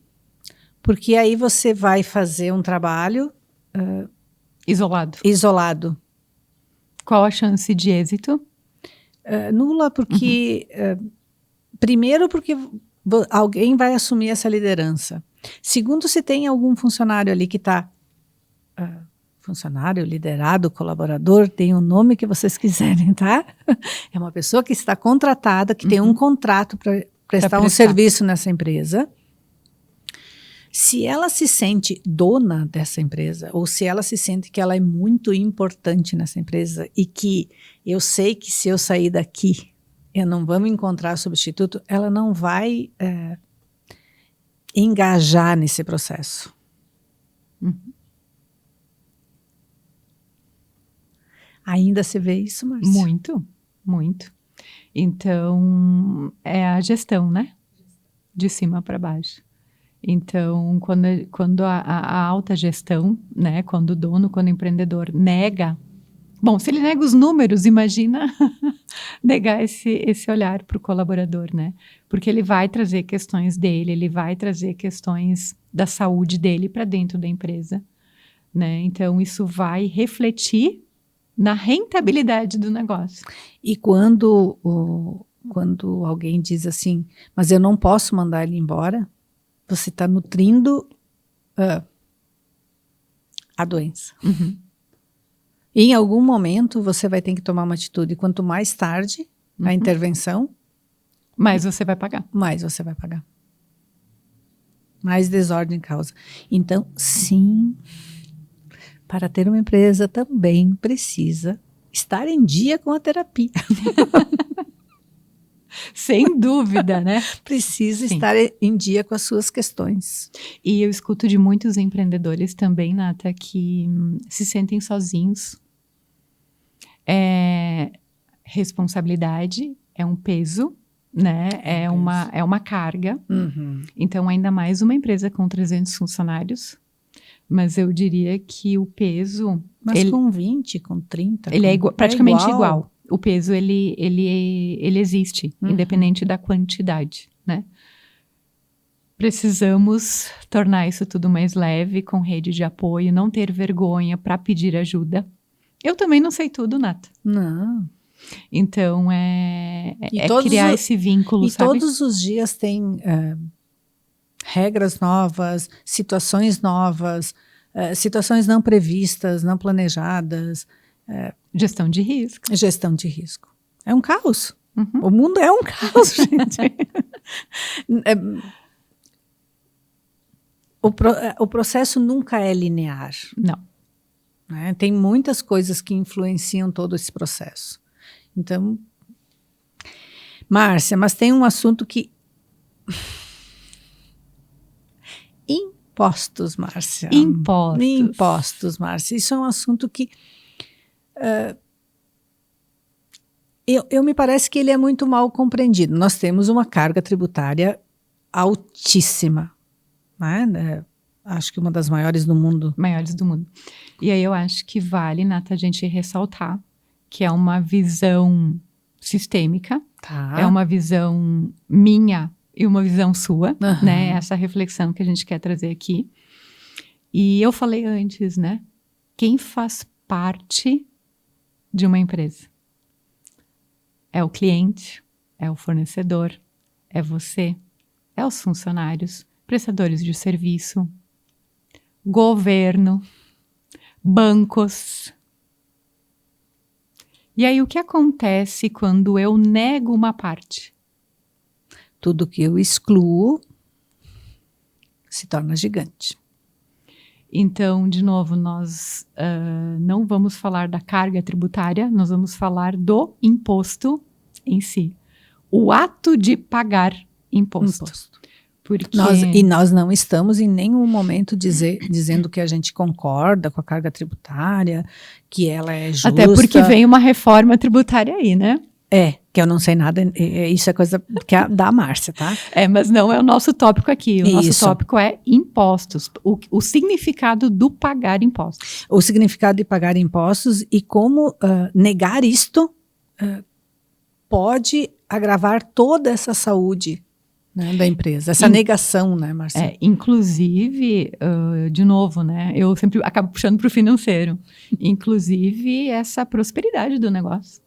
Speaker 1: Porque aí você vai fazer um trabalho
Speaker 2: isolado. Qual a chance de êxito?
Speaker 1: Nula, porque primeiro porque alguém vai assumir essa liderança. Segundo, se tem algum funcionário ali que está funcionário, liderado, colaborador, tem o nome que vocês quiserem, tá? É uma pessoa que está contratada, que tem um contrato para prestar um serviço nessa empresa. Se ela se sente dona dessa empresa, ou se ela se sente que ela é muito importante nessa empresa e que eu sei que se eu sair daqui, eu não vou me encontrar substituto, ela não vai engajar nesse processo. Ainda se vê isso, Márcia?
Speaker 2: Muito, muito. Então, é a gestão, né? De cima para baixo. Então, quando a alta gestão, né? Quando o dono, quando o empreendedor nega... Bom, se ele nega os números, imagina negar esse olhar para o colaborador, né? Porque ele vai trazer questões dele, ele vai trazer questões da saúde dele para dentro da empresa, né? Então, isso vai refletir na rentabilidade do negócio.
Speaker 1: E quando alguém diz assim, mas eu não posso mandar ele embora, você está nutrindo a doença. E em algum momento você vai ter que tomar uma atitude. Quanto mais tarde a intervenção,
Speaker 2: mais você vai pagar.
Speaker 1: Mais você vai pagar. Mais desordem causa. Então, sim, para ter uma empresa também precisa estar em dia com a terapia.
Speaker 2: Sem dúvida, né?
Speaker 1: Precisa estar em dia com as suas questões.
Speaker 2: E eu escuto de muitos empreendedores também, Nata, que se sentem sozinhos. Responsabilidade é um peso, né? É uma carga. Então, ainda mais uma empresa com 300 funcionários. Mas eu diria que o peso...
Speaker 1: Mas com 20, com 30...
Speaker 2: Ele é praticamente igual. O peso, ele existe, independente da quantidade, né? Precisamos tornar isso tudo mais leve, com rede de apoio, não ter vergonha para pedir ajuda. Eu também não sei tudo, Nata.
Speaker 1: Não.
Speaker 2: Então, é criar esse vínculo, sabe?
Speaker 1: E todos os dias tem... regras novas, situações novas, situações não previstas, não planejadas.
Speaker 2: Gestão de risco.
Speaker 1: Gestão de risco. É um caos. O mundo é um caos, gente. O processo nunca é linear.
Speaker 2: Não.
Speaker 1: Né? Tem muitas coisas que influenciam todo esse processo. Então, Márcia, mas tem um assunto que... Impostos, Márcia. Impostos, Márcia. Isso é um assunto que... eu me parece que ele é muito mal compreendido. Nós temos uma carga tributária altíssima. Né? Acho que uma das maiores do mundo.
Speaker 2: Maiores do mundo. E aí eu acho que vale, Nata, a gente ressaltar que é uma visão sistêmica.
Speaker 1: Tá.
Speaker 2: É uma visão minha e uma visão sua, né? Essa reflexão que a gente quer trazer aqui. E eu falei antes, né? Quem faz parte de uma empresa? É o cliente, é o fornecedor, é você, é os funcionários, prestadores de serviço, governo, bancos. E aí, o que acontece quando eu nego uma parte?
Speaker 1: Tudo que eu excluo se torna gigante.
Speaker 2: Então, de novo, nós não vamos falar da carga tributária, nós vamos falar do imposto em si. O ato de pagar imposto. Porque...
Speaker 1: Nós não estamos em nenhum momento dizendo que a gente concorda com a carga tributária, que ela é justa.
Speaker 2: Até porque vem uma reforma tributária aí, né?
Speaker 1: Que eu não sei nada, isso é coisa da Márcia, tá?
Speaker 2: Mas não é o nosso tópico aqui, o nosso tópico é impostos, o significado do pagar impostos.
Speaker 1: O significado de pagar impostos e como negar isto pode agravar toda essa saúde, né, da empresa. Essa negação, né, Márcia?
Speaker 2: Inclusive, de novo, né, eu sempre acabo puxando para o financeiro. Inclusive, essa prosperidade do negócio.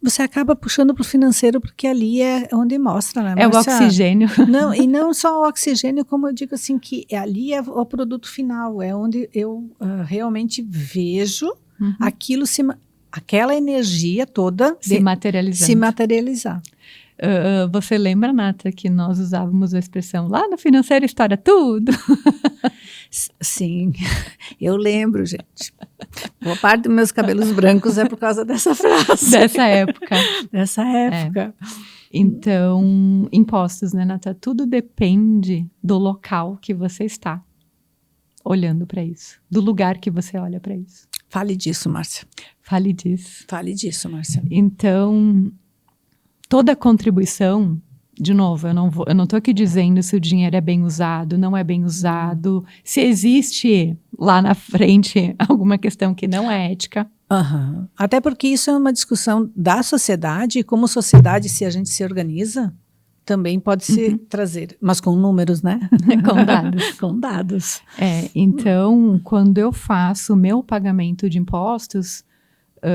Speaker 1: Você acaba puxando para o financeiro porque ali é onde mostra, né,
Speaker 2: É
Speaker 1: Márcia?
Speaker 2: o oxigênio.
Speaker 1: Não, e não só o oxigênio, como eu digo assim, que ali é o produto final, é onde eu realmente vejo aquilo aquela energia toda
Speaker 2: se materializando.
Speaker 1: Se materializar.
Speaker 2: Você lembra, Nata, que nós usávamos a expressão lá no financeiro estoura tudo?
Speaker 1: Sim, eu lembro, gente. Boa parte dos meus cabelos brancos é por causa dessa frase.
Speaker 2: Dessa época.
Speaker 1: Dessa época.
Speaker 2: Então, impostos, né, Nata? Tudo depende do local que você está olhando para isso, do lugar que você olha para isso.
Speaker 1: Fale disso, Márcia.
Speaker 2: Fale disso.
Speaker 1: Fale disso, Márcia.
Speaker 2: Então, toda contribuição, de novo, eu não estou aqui dizendo se o dinheiro é bem usado, não é bem usado, se existe lá na frente alguma questão que não é ética.
Speaker 1: Até porque isso é uma discussão da sociedade, e como sociedade, se a gente se organiza, também pode se trazer, mas com números, né?
Speaker 2: Com dados.
Speaker 1: Com dados.
Speaker 2: Então, quando eu faço o meu pagamento de impostos,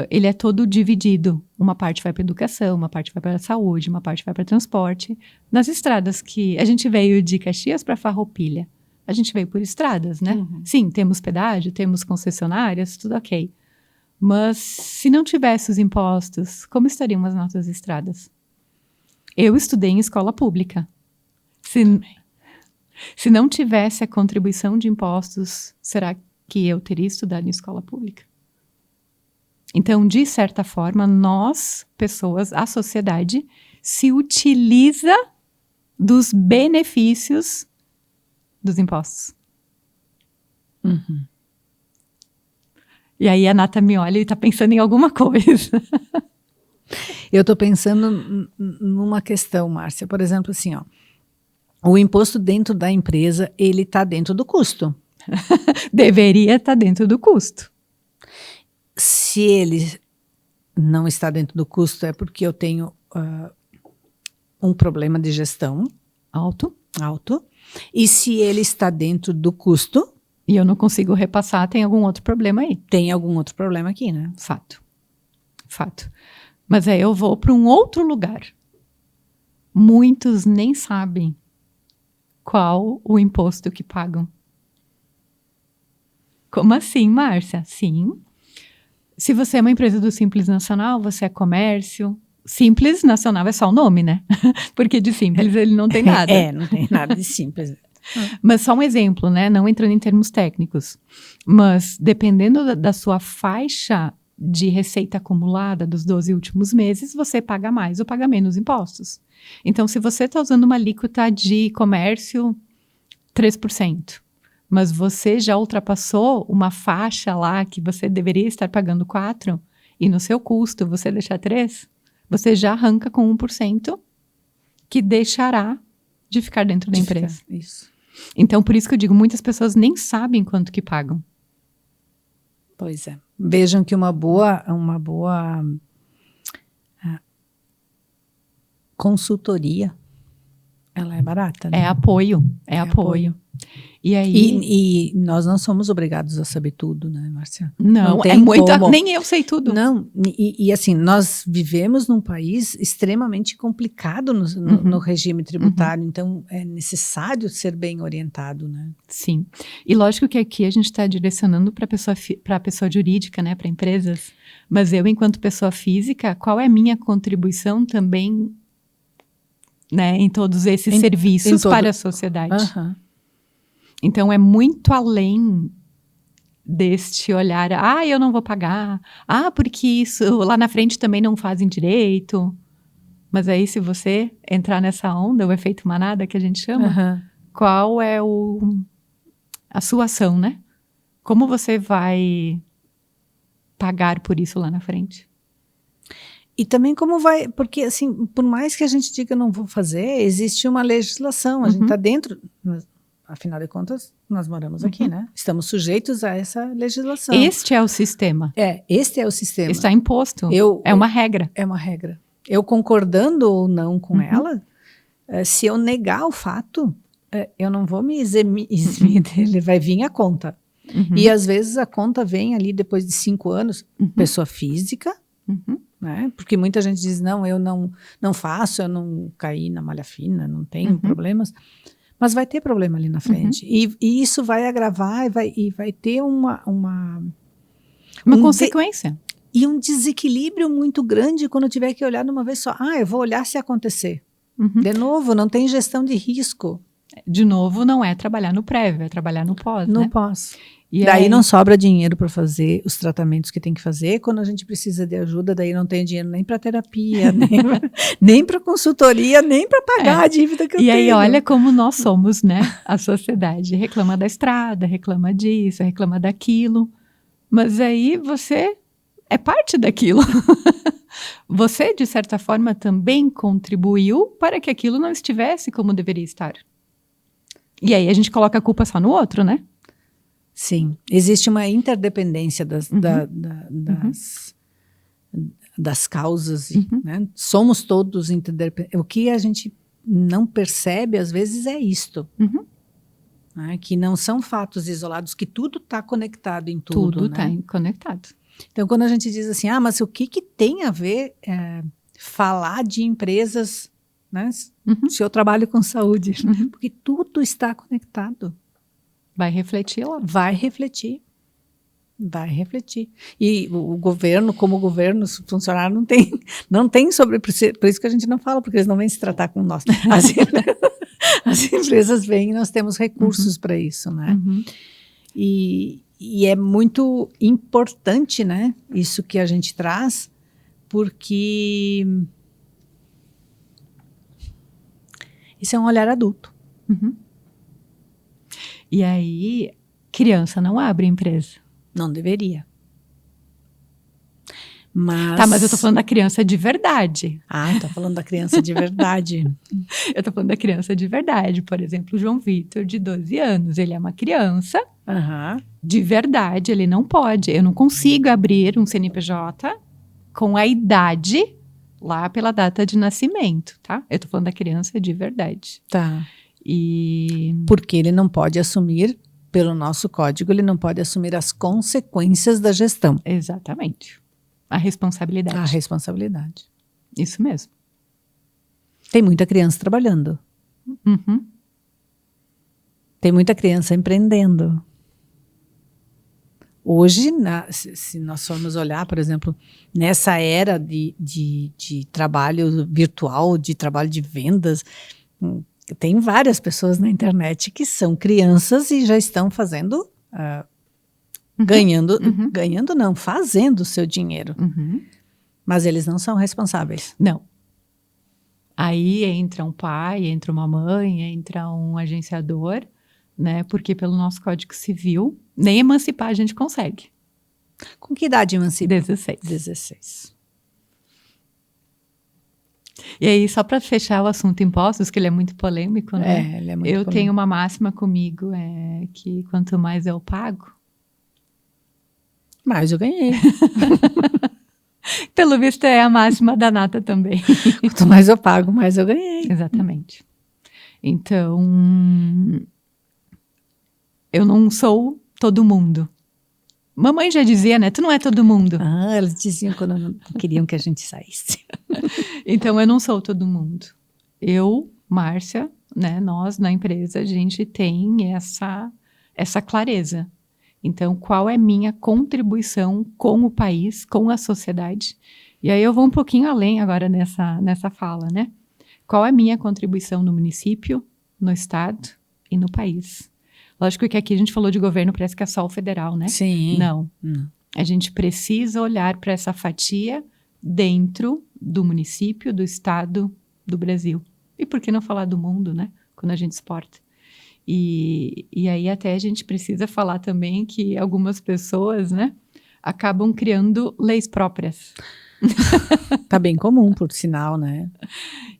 Speaker 2: ele é todo dividido. Uma parte vai para educação, uma parte vai para saúde, uma parte vai para transporte. Nas estradas que a gente veio de Caxias para Farroupilha, a gente veio por estradas, né? Sim, temos pedágio, temos concessionárias, tudo ok. Mas se não tivesse os impostos, como estariam as nossas estradas? Eu estudei em escola pública. Se não tivesse a contribuição de impostos, será que eu teria estudado em escola pública? Então, de certa forma, nós, pessoas, a sociedade, se utiliza dos benefícios dos impostos. E aí a Nata me olha e está pensando em alguma coisa.
Speaker 1: Eu estou pensando numa questão, Márcia. Por exemplo, assim, o imposto dentro da empresa, ele está dentro do custo.
Speaker 2: Deveria estar dentro do custo.
Speaker 1: Se ele não está dentro do custo, é porque eu tenho um problema de gestão alto. E se ele está dentro do custo...
Speaker 2: E eu não consigo repassar, tem algum outro problema aí.
Speaker 1: Tem algum outro problema aqui, né?
Speaker 2: Fato. Mas aí eu vou para um outro lugar. Muitos nem sabem qual o imposto que pagam. Como assim, Márcia? Sim. Se você é uma empresa do Simples Nacional, você é comércio. Simples Nacional é só o nome, né? Porque de simples ele não tem nada.
Speaker 1: Não tem nada de simples.
Speaker 2: Mas só um exemplo, né? Não entrando em termos técnicos. Mas dependendo da sua faixa de receita acumulada dos 12 últimos meses, você paga mais ou paga menos impostos. Então, se você está usando uma alíquota de comércio 3%, mas você já ultrapassou uma faixa lá que você deveria estar pagando 4%, e no seu custo você deixar 3%, você já arranca com 1%, que deixará de ficar dentro da empresa.
Speaker 1: Isso.
Speaker 2: Então, por isso que eu digo, muitas pessoas nem sabem quanto que pagam.
Speaker 1: Pois é. Vejam que uma boa consultoria, ela é barata, né?
Speaker 2: É apoio. E aí...
Speaker 1: E nós não somos obrigados a saber tudo, né, Márcia?
Speaker 2: Não
Speaker 1: tem
Speaker 2: é muito...
Speaker 1: como.
Speaker 2: Nem eu sei tudo.
Speaker 1: Não, e assim, nós vivemos num país extremamente complicado no regime tributário, então é necessário ser bem orientado, né?
Speaker 2: Sim. E lógico que aqui a gente está direcionando para a pessoa jurídica, né, para empresas, mas eu, enquanto pessoa física, qual é a minha contribuição também, né, em todos esses serviços para a sociedade? Então, é muito além deste olhar, eu não vou pagar, porque isso lá na frente também não fazem direito. Mas aí, se você entrar nessa onda, o efeito manada que a gente chama, qual é a sua ação, né? Como você vai pagar por isso lá na frente?
Speaker 1: E também como vai, porque assim, por mais que a gente diga não vou fazer, existe uma legislação, a gente está dentro... Afinal de contas, nós moramos aqui, né? Estamos sujeitos a essa legislação.
Speaker 2: Este é o sistema.
Speaker 1: Este é o sistema.
Speaker 2: Está imposto. É uma regra.
Speaker 1: É uma regra. Eu concordando ou não com ela, se eu negar o fato, eu não vou me eximir dele, vai vir a conta.
Speaker 2: Uhum.
Speaker 1: E às vezes a conta vem ali depois de 5 anos, pessoa física, né? Porque muita gente diz, não, eu não faço, eu não caí na malha fina, não tenho problemas. Mas vai ter problema ali na frente. E isso vai agravar e vai ter uma
Speaker 2: consequência.
Speaker 1: E um desequilíbrio muito grande quando tiver que olhar de uma vez só. Eu vou olhar se acontecer. De novo, não tem gestão de risco.
Speaker 2: De novo, não é trabalhar no prévio, é trabalhar no pós,
Speaker 1: No
Speaker 2: né?
Speaker 1: pós.
Speaker 2: E
Speaker 1: daí
Speaker 2: aí,
Speaker 1: não sobra dinheiro para fazer os tratamentos que tem que fazer. Quando a gente precisa de ajuda, daí não tem dinheiro nem para terapia, nem para consultoria, nem para pagar a dívida que eu tenho.
Speaker 2: E aí, olha como nós somos, né? A sociedade reclama da estrada, reclama disso, reclama daquilo. Mas aí você é parte daquilo. Você, de certa forma, também contribuiu para que aquilo não estivesse como deveria estar. E aí a gente coloca a culpa só no outro, né?
Speaker 1: Sim, existe uma interdependência das causas, né? Somos todos interdependentes. O que a gente não percebe, às vezes, é isto. Né? Que não são fatos isolados, que tudo está conectado em tudo.
Speaker 2: Tudo está, né? Conectado.
Speaker 1: Então, quando a gente diz assim, mas o que tem a ver falar de empresas, né? Se eu trabalho com saúde, porque tudo está conectado.
Speaker 2: Vai refletir lá.
Speaker 1: Vai refletir. E o governo, como governo, funcionário não tem sobre... Por isso que a gente não fala, porque eles não vêm se tratar com nós. As empresas vêm e nós temos recursos para isso, né? E é muito importante, né? Isso que a gente traz, porque isso é um olhar adulto.
Speaker 2: E aí, criança não abre empresa.
Speaker 1: Não deveria. Mas...
Speaker 2: Tá, mas eu tô falando da criança de verdade.
Speaker 1: Tá falando da criança de verdade.
Speaker 2: Eu tô falando da criança de verdade. Por exemplo, o João Vitor, de 12 anos. Ele é uma criança de verdade. Ele não pode. Eu não consigo abrir um CNPJ com a idade lá pela data de nascimento, tá? Eu tô falando da criança de verdade.
Speaker 1: Tá.
Speaker 2: E...
Speaker 1: Porque ele não pode assumir, pelo nosso código, ele não pode assumir as consequências da gestão.
Speaker 2: Exatamente. A responsabilidade.
Speaker 1: A responsabilidade.
Speaker 2: Isso mesmo.
Speaker 1: Tem muita criança trabalhando. Tem muita criança empreendendo. Hoje, se nós formos olhar, por exemplo, nessa era de trabalho virtual, de trabalho de vendas, tem várias pessoas na internet que são crianças e já estão fazendo, ganhando não, fazendo o seu dinheiro. Mas eles não são responsáveis.
Speaker 2: Não. Aí entra um pai, entra uma mãe, entra um agenciador, né? Porque pelo nosso Código Civil, nem emancipar a gente consegue.
Speaker 1: Com que idade emancipa?
Speaker 2: 16. E aí, só para fechar o assunto impostos, que ele é muito polêmico, né?
Speaker 1: Ele é muito polêmico.
Speaker 2: Tenho uma máxima comigo, que quanto mais eu pago...
Speaker 1: mais eu ganhei.
Speaker 2: Pelo visto, é a máxima da Nata também.
Speaker 1: Quanto mais eu pago, mais eu ganhei.
Speaker 2: Exatamente. Então, eu não sou todo mundo. Mamãe já dizia, né? Tu não é todo mundo.
Speaker 1: Elas diziam quando não queriam que a gente saísse.
Speaker 2: Então, eu não sou todo mundo. Eu, Márcia, né? Nós, na empresa, a gente tem essa clareza. Então, qual é minha contribuição com o país, com a sociedade? E aí eu vou um pouquinho além agora nessa fala, né? Qual é minha contribuição no município, no estado e no país? Lógico que aqui a gente falou de governo, parece que é só o federal, né?
Speaker 1: Sim.
Speaker 2: Não. A gente precisa olhar para essa fatia dentro do município, do estado, do Brasil. E por que não falar do mundo, né? Quando a gente exporta. E aí até a gente precisa falar também que algumas pessoas, né, acabam criando leis próprias.
Speaker 1: Tá bem comum, por sinal, né?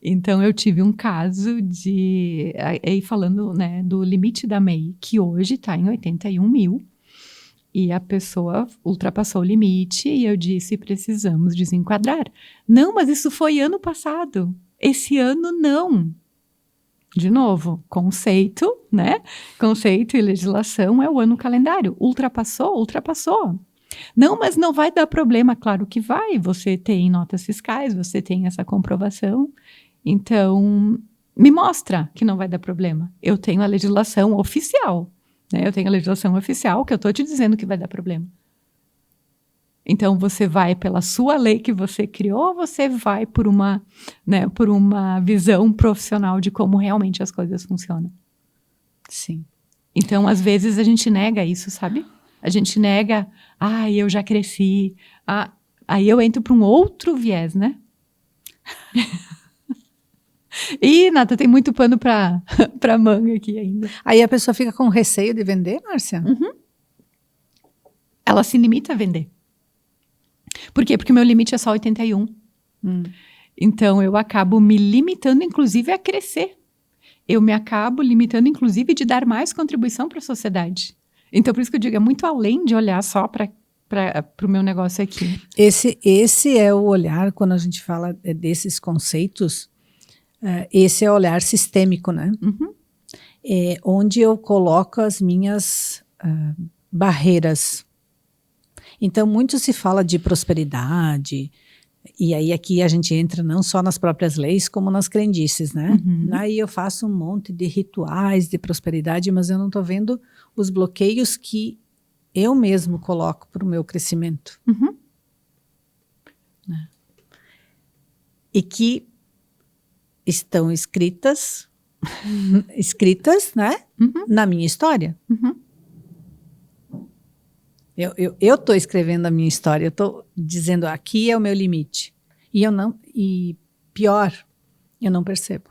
Speaker 2: Então, eu tive um caso aí falando, né, do limite da MEI, que hoje está em 81 mil, e a pessoa ultrapassou o limite, e eu disse, precisamos desenquadrar. Não, mas isso foi ano passado. Esse ano, não. De novo, conceito, né? Conceito e legislação é o ano calendário. Ultrapassou, ultrapassou. Não, mas não vai dar problema. Claro que vai. Você tem notas fiscais, você tem essa comprovação. Então, me mostra que não vai dar problema. Eu tenho a legislação oficial, né? Eu tenho a legislação oficial que eu estou te dizendo que vai dar problema. Então, você vai pela sua lei que você criou ou você vai por uma, né, por uma visão profissional de como realmente as coisas funcionam?
Speaker 1: Sim.
Speaker 2: Então, às vezes, a gente nega isso, sabe? A gente nega, eu já cresci. Aí eu entro para um outro viés, né? Ih, Nata, tem muito pano para manga aqui ainda.
Speaker 1: Aí a pessoa fica com receio de vender, Márcia?
Speaker 2: Ela se limita a vender. Por quê? Porque o meu limite é só 81. Então, eu acabo me limitando, inclusive, a crescer. Eu me acabo limitando, inclusive, de dar mais contribuição para a sociedade. Então, por isso que eu digo, é muito além de olhar só para o meu negócio aqui.
Speaker 1: Esse é o olhar, quando a gente fala desses conceitos, esse é o olhar sistêmico, né? É onde eu coloco as minhas barreiras. Então, muito se fala de prosperidade, e aí aqui a gente entra não só nas próprias leis, como nas crendices, né? Aí eu faço um monte de rituais de prosperidade, mas eu não estou vendo os bloqueios que eu mesmo coloco para o meu crescimento. Né? E que estão escritas, né? Na minha história. Eu estou escrevendo a minha história, eu estou dizendo aqui é o meu limite. E pior, eu não percebo.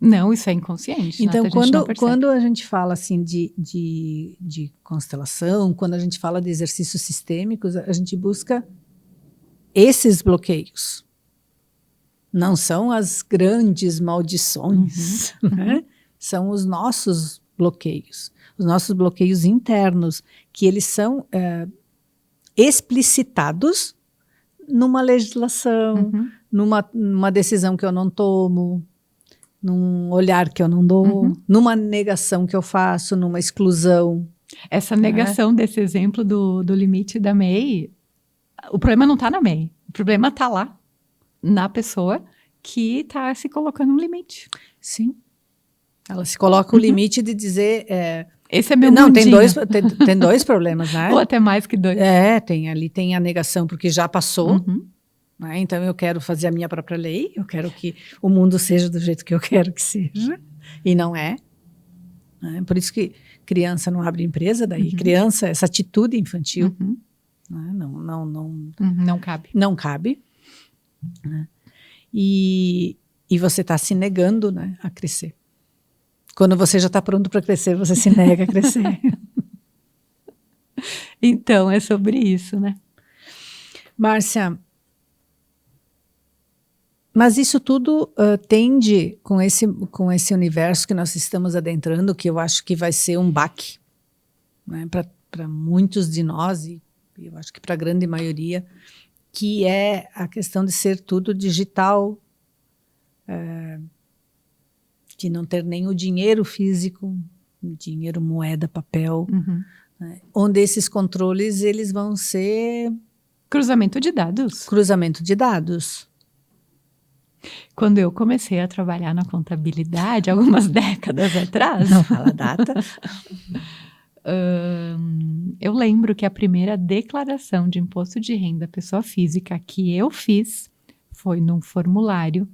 Speaker 2: Não, isso é inconsciente.
Speaker 1: Então,
Speaker 2: Nata,
Speaker 1: quando a gente fala assim de constelação, quando a gente fala de exercícios sistêmicos, a gente busca esses bloqueios. Não são as grandes maldições, né? São os nossos bloqueios. Os nossos bloqueios internos, que eles são explicitados numa legislação, numa decisão que eu não tomo, num olhar que eu não dou, numa negação que eu faço, numa exclusão.
Speaker 2: Essa negação desse exemplo do limite da MEI, o problema não está na MEI, o problema está lá, na pessoa que está se colocando um limite.
Speaker 1: Sim. Ela se coloca o limite de dizer...
Speaker 2: esse é meu
Speaker 1: não,
Speaker 2: mundinho.
Speaker 1: tem dois problemas, né?
Speaker 2: Ou até mais que dois.
Speaker 1: Ali tem a negação porque já passou. Né? Então eu quero fazer a minha própria lei, eu quero que o mundo seja do jeito que eu quero que seja, e não é. Né? Por isso que criança não abre empresa, daí criança, essa atitude infantil, né?
Speaker 2: Não cabe.
Speaker 1: Não cabe. Né? E você está se negando, né, a crescer. Quando você já está pronto para crescer, você se nega a crescer.
Speaker 2: Então, é sobre isso, né?
Speaker 1: Márcia, mas isso tudo tende, com esse universo que nós estamos adentrando, que eu acho que vai ser um baque, né, para muitos de nós, e eu acho que para a grande maioria, que é a questão de ser tudo digital, de não ter nem o dinheiro físico, dinheiro, moeda, papel, né, onde esses controles eles vão ser...
Speaker 2: Cruzamento de dados.
Speaker 1: Cruzamento de dados.
Speaker 2: Quando eu comecei a trabalhar na contabilidade, algumas décadas atrás...
Speaker 1: Não fala data.
Speaker 2: Eu lembro que a primeira declaração de imposto de renda pessoa física que eu fiz foi num formulário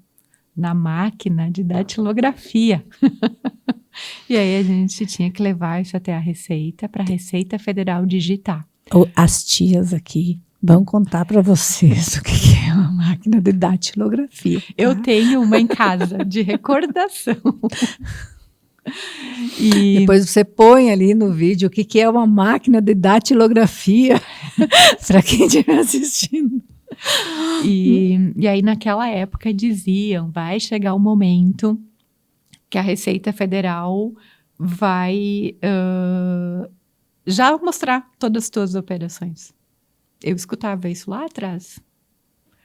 Speaker 2: na máquina de datilografia. E aí a gente tinha que levar isso até a Receita, para a Receita Federal digitar.
Speaker 1: As tias aqui vão contar para vocês o que é uma máquina de datilografia. Tá?
Speaker 2: Eu tenho uma em casa, de recordação. E
Speaker 1: depois você põe ali no vídeo o que é uma máquina de datilografia para quem estiver assistindo.
Speaker 2: E aí naquela época diziam, vai chegar o momento que a Receita Federal vai já mostrar todas as suas operações. Eu escutava isso lá atrás.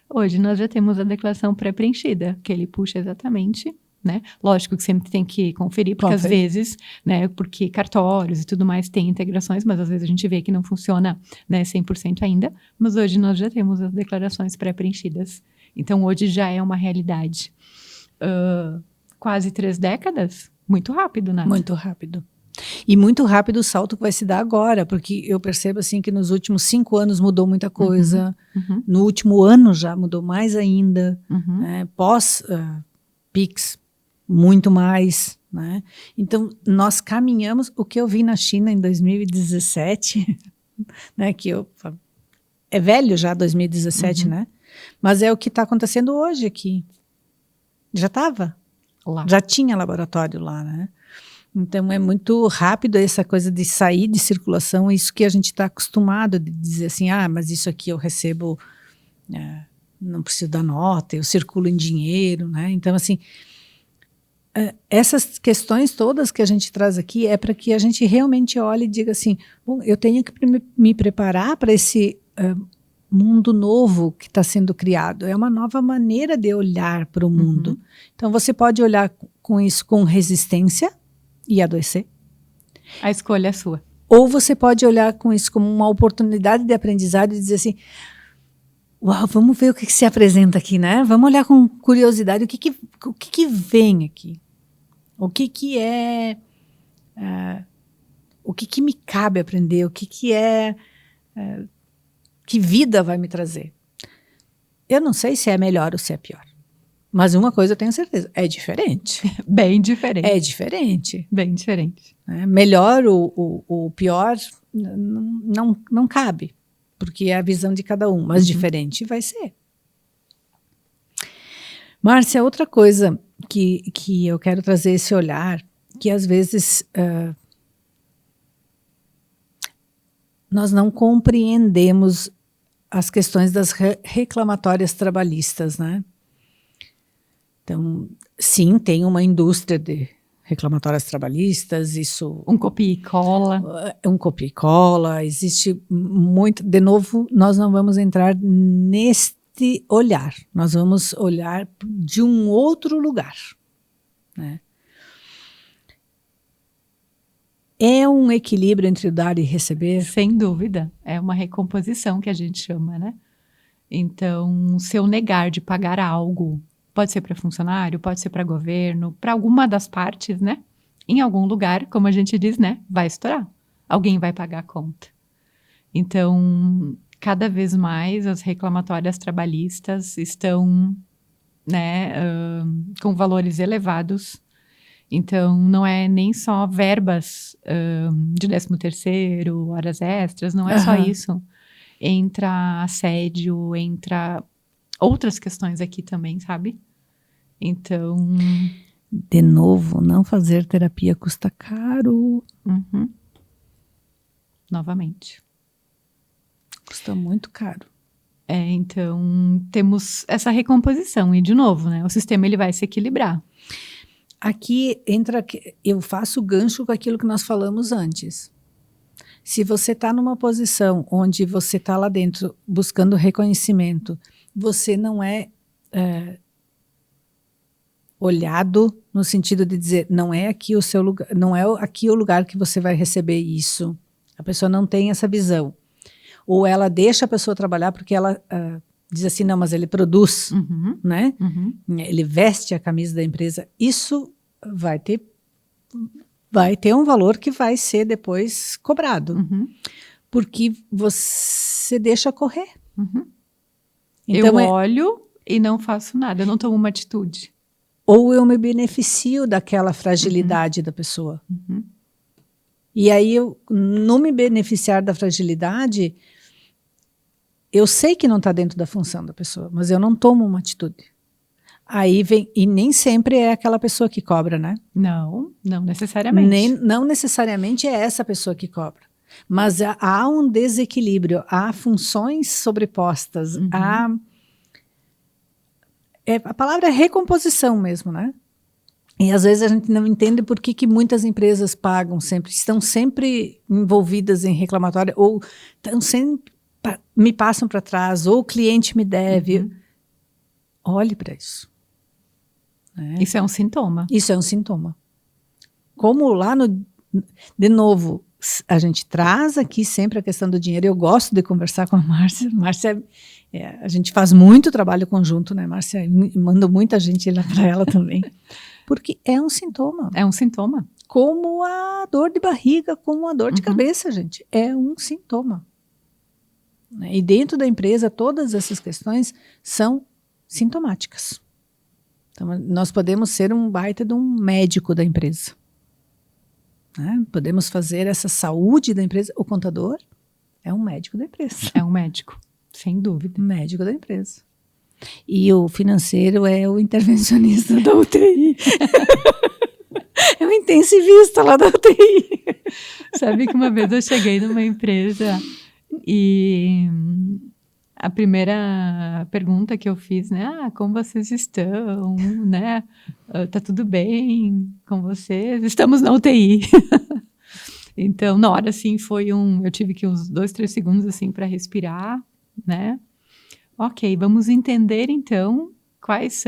Speaker 2: Hoje nós já temos a declaração pré-preenchida, que ele puxa exatamente né? Lógico que sempre tem que conferir, porque às vezes, né, porque cartórios e tudo mais têm integrações, mas às vezes a gente vê que não funciona, né, 100% ainda, mas hoje nós já temos as declarações pré-preenchidas. Então, hoje já é uma realidade. Quase 3 décadas? Muito rápido, né?
Speaker 1: Muito rápido. E muito rápido o salto que vai se dar agora, porque eu percebo assim que nos últimos 5 anos mudou muita coisa, no último ano já mudou mais ainda, né? Pós-PIX, muito mais, né? Então, nós caminhamos, o que eu vi na China em 2017, né, é velho já 2017, né? Mas é o que está acontecendo hoje aqui. Já estava. Já tinha laboratório lá, né? Então, é muito rápido essa coisa de sair de circulação, isso que a gente está acostumado de dizer assim, mas isso aqui eu recebo, não preciso da nota, eu circulo em dinheiro, né? Então, assim, essas questões todas que a gente traz aqui é para que a gente realmente olhe e diga assim, bom, eu tenho que me preparar para esse mundo novo que está sendo criado. É uma nova maneira de olhar para o mundo. Então, você pode olhar com isso com resistência e adoecer.
Speaker 2: A escolha é sua.
Speaker 1: Ou você pode olhar com isso como uma oportunidade de aprendizado e dizer assim, uau, vamos ver o que se apresenta aqui, né? Vamos olhar com curiosidade o que vem aqui. O que é... o que me cabe aprender? O que é... que vida vai me trazer? Eu não sei se é melhor ou se é pior. Mas uma coisa eu tenho certeza, é diferente.
Speaker 2: Bem diferente.
Speaker 1: É diferente.
Speaker 2: Bem diferente.
Speaker 1: Melhor ou pior não cabe, porque é a visão de cada um, mas diferente vai ser. Márcia, outra coisa que eu quero trazer esse olhar, que às vezes nós não compreendemos as questões das reclamatórias trabalhistas, né? Então, sim, tem uma indústria de reclamatórias trabalhistas, isso...
Speaker 2: Um copia e cola.
Speaker 1: Um copia e cola, existe muito... De novo, nós não vamos entrar neste olhar, nós vamos olhar de um outro lugar, né? É um equilíbrio entre o dar e receber?
Speaker 2: Sem dúvida, é uma recomposição que a gente chama, né? Então, se eu negar de pagar algo, pode ser para funcionário, pode ser para governo, para alguma das partes, né? Em algum lugar, como a gente diz, né? Vai estourar. Alguém vai pagar a conta. Então, cada vez mais as reclamatórias trabalhistas estão, né, com valores elevados. Então, não é nem só verbas de 13º, horas extras, não é só isso. Entra assédio, entra outras questões aqui também, sabe? Então...
Speaker 1: De novo, não fazer terapia custa caro.
Speaker 2: Novamente.
Speaker 1: Custa muito caro.
Speaker 2: Então, temos essa recomposição. E, de novo, né? O sistema ele vai se equilibrar.
Speaker 1: Aqui entra... Eu faço gancho com aquilo que nós falamos antes. Se você está numa posição onde você está lá dentro buscando reconhecimento, você não é olhado no sentido de dizer, não é aqui o seu lugar, não é aqui o lugar que você vai receber isso. A pessoa não tem essa visão. Ou ela deixa a pessoa trabalhar porque ela diz assim, não, mas ele produz, né? Ele veste a camisa da empresa. Isso vai ter um valor que vai ser depois cobrado. Porque você deixa correr.
Speaker 2: Então, eu olho e não faço nada, eu não tomo uma atitude.
Speaker 1: Ou eu me beneficio daquela fragilidade da pessoa. E aí, no me beneficiar da fragilidade, eu sei que não está dentro da função da pessoa, mas eu não tomo uma atitude. Aí vem, e nem sempre é aquela pessoa que cobra, né?
Speaker 2: Não necessariamente.
Speaker 1: Não necessariamente é essa pessoa que cobra. Mas há um desequilíbrio, há funções sobrepostas, a palavra é recomposição mesmo, né? E às vezes a gente não entende por que muitas empresas pagam sempre, estão sempre envolvidas em reclamatório, ou estão sempre, me passam para trás, ou o cliente me deve. Olhe para isso. né?
Speaker 2: Isso é um sintoma.
Speaker 1: Isso é um sintoma. Como lá de novo, a gente traz aqui sempre a questão do dinheiro. Eu gosto de conversar com a Márcia. Márcia, a gente faz muito trabalho conjunto, né, Márcia? Mando muita gente lá para ela também. Porque é um sintoma.
Speaker 2: É um sintoma.
Speaker 1: Como a dor de barriga, como a dor de cabeça, gente. É um sintoma. E dentro da empresa, todas essas questões são sintomáticas. Então, nós podemos ser um baita de um médico da empresa. Né? Podemos fazer essa saúde da empresa. O contador é um médico da empresa.
Speaker 2: É um médico, sem dúvida.
Speaker 1: Médico da empresa. E o financeiro é o intervencionista da UTI. É o intensivista lá da UTI.
Speaker 2: Sabe que uma vez eu cheguei numa empresa e a primeira pergunta que eu fiz, né? como vocês estão, né? Tá tudo bem com vocês? Estamos na UTI. Então, na hora, assim, eu tive que uns 2, 3 segundos, assim, para respirar, né? Ok, vamos entender, então, quais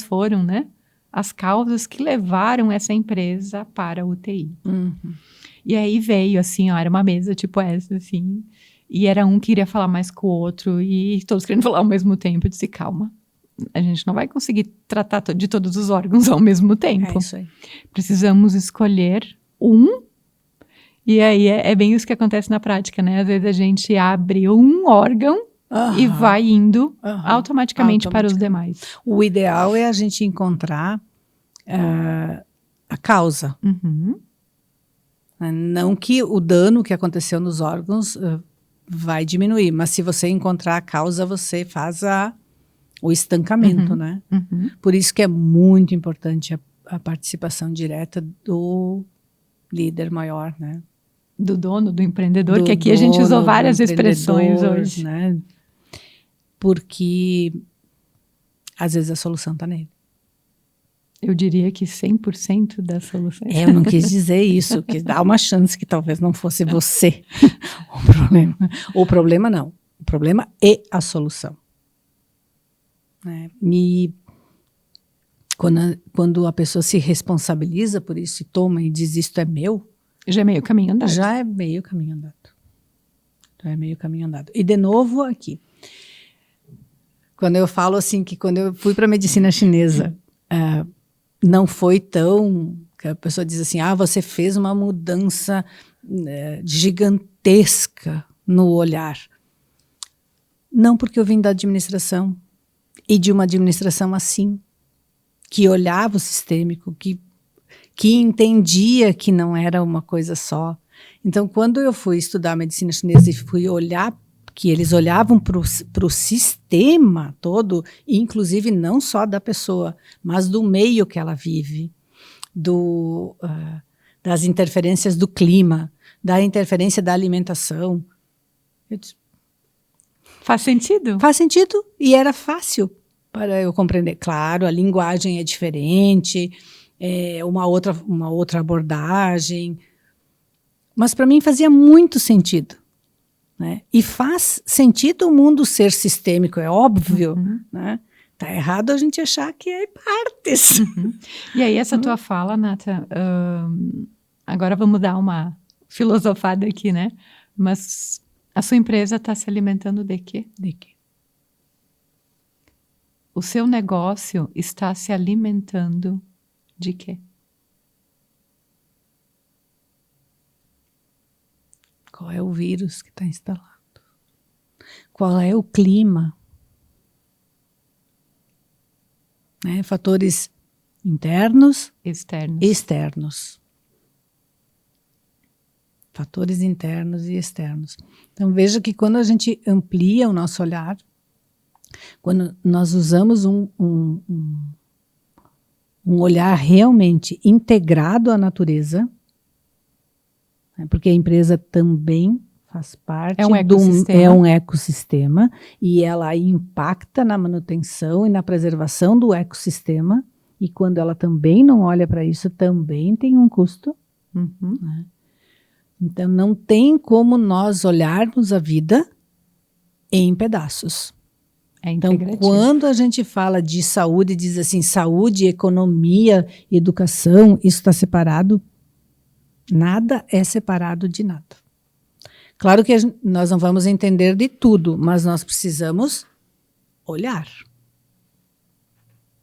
Speaker 2: foram, né? As causas que levaram essa empresa para a UTI. E aí veio, assim, era uma mesa tipo essa, assim, e era um que queria falar mais com o outro, e todos querendo falar ao mesmo tempo. Eu disse, calma, a gente não vai conseguir tratar de todos os órgãos ao mesmo tempo.
Speaker 1: É isso aí.
Speaker 2: Precisamos escolher um, e aí é bem isso que acontece na prática, né? Às vezes a gente abre um órgão e vai indo automaticamente para os demais.
Speaker 1: O ideal é a gente encontrar a causa. Não que o dano que aconteceu nos órgãos vai diminuir, mas se você encontrar a causa, você faz o estancamento, né? Por isso que é muito importante a participação direta do líder maior, né?
Speaker 2: Do dono, do empreendedor, que aqui a gente usou várias expressões hoje.
Speaker 1: Né? Porque às vezes a solução está nele.
Speaker 2: Eu diria que 100% da solução.
Speaker 1: Eu não quis dizer isso, que dá uma chance que talvez não fosse você o problema. O problema não. O problema é a solução. Né? E quando a pessoa se responsabiliza por isso e toma e diz isto é meu,
Speaker 2: já é meio caminho andado.
Speaker 1: Já é meio caminho andado. Já é meio caminho andado. E de novo aqui, quando eu falo assim que quando eu fui para a medicina chinesa, não foi tão... que a pessoa diz assim, você fez uma mudança gigantesca no olhar. Não, porque eu vim da administração, e de uma administração assim, que olhava o sistêmico, que entendia que não era uma coisa só. Então, quando eu fui estudar medicina chinesa e fui olhar, que eles olhavam para o sistema todo, inclusive não só da pessoa, mas do meio que ela vive, das interferências do clima, da interferência da alimentação. Eu disse,
Speaker 2: faz sentido?
Speaker 1: Faz sentido, e era fácil para eu compreender. Claro, a linguagem é diferente, uma outra abordagem, mas para mim fazia muito sentido, né? E faz sentido o mundo ser sistêmico, é óbvio, né? Tá errado a gente achar que é partes.
Speaker 2: E aí essa tua fala, Nata, agora vamos dar uma filosofada aqui, né? Mas a sua empresa está se alimentando de quê?
Speaker 1: De quê?
Speaker 2: O seu negócio está se alimentando de quê?
Speaker 1: Qual é o vírus que está instalado? Qual é o clima? Né? Fatores internos, externos. Fatores internos e externos. Então, veja que quando a gente amplia o nosso olhar, quando nós usamos um olhar realmente integrado à natureza, né, porque a empresa também faz parte
Speaker 2: é um
Speaker 1: ecossistema e ela impacta na manutenção e na preservação do ecossistema, e quando ela também não olha para isso, também tem um custo. Né? Então, não tem como nós olharmos a vida em pedaços.
Speaker 2: É
Speaker 1: Então,
Speaker 2: integrativo.
Speaker 1: quando a gente fala de saúde, diz assim, saúde, economia, educação, isso está separado? Nada é separado de nada. Claro que nós não vamos entender de tudo, mas nós precisamos olhar.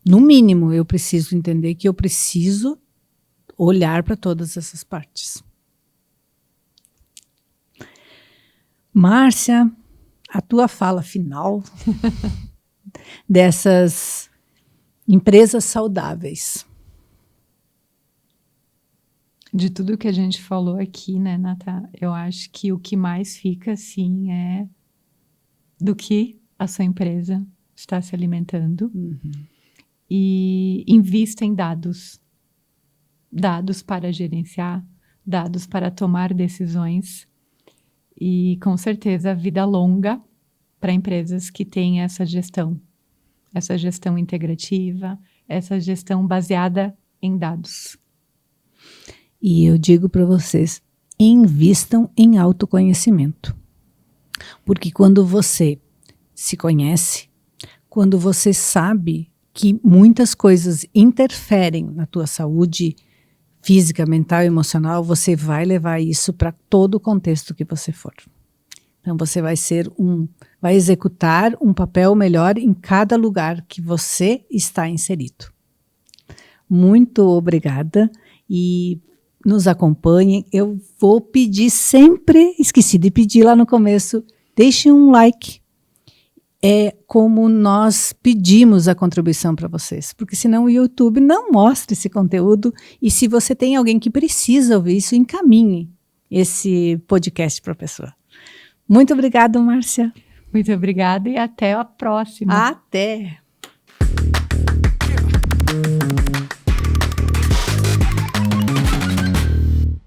Speaker 1: No mínimo, eu preciso entender que eu preciso olhar para todas essas partes. Márcia, a tua fala final dessas empresas saudáveis.
Speaker 2: De tudo que a gente falou aqui, né, Natá? Eu acho que o que mais fica, assim, é do que a sua empresa está se alimentando. E invista em dados. Dados para gerenciar, dados para tomar decisões. E, com certeza, vida longa para empresas que têm essa gestão integrativa, essa gestão baseada em dados.
Speaker 1: E eu digo para vocês, invistam em autoconhecimento. Porque quando você se conhece, quando você sabe que muitas coisas interferem na tua saúde física, mental e emocional, você vai levar isso para todo o contexto que você for. Então você vai executar um papel melhor em cada lugar que você está inserido. Muito obrigada e nos acompanhem. Eu vou pedir sempre, esqueci de pedir lá no começo, deixem um like. É como nós pedimos a contribuição para vocês, porque senão o YouTube não mostra esse conteúdo e se você tem alguém que precisa ouvir isso, encaminhe esse podcast para a pessoa. Muito obrigada, Márcia.
Speaker 2: Muito obrigada e até a próxima.
Speaker 1: Até!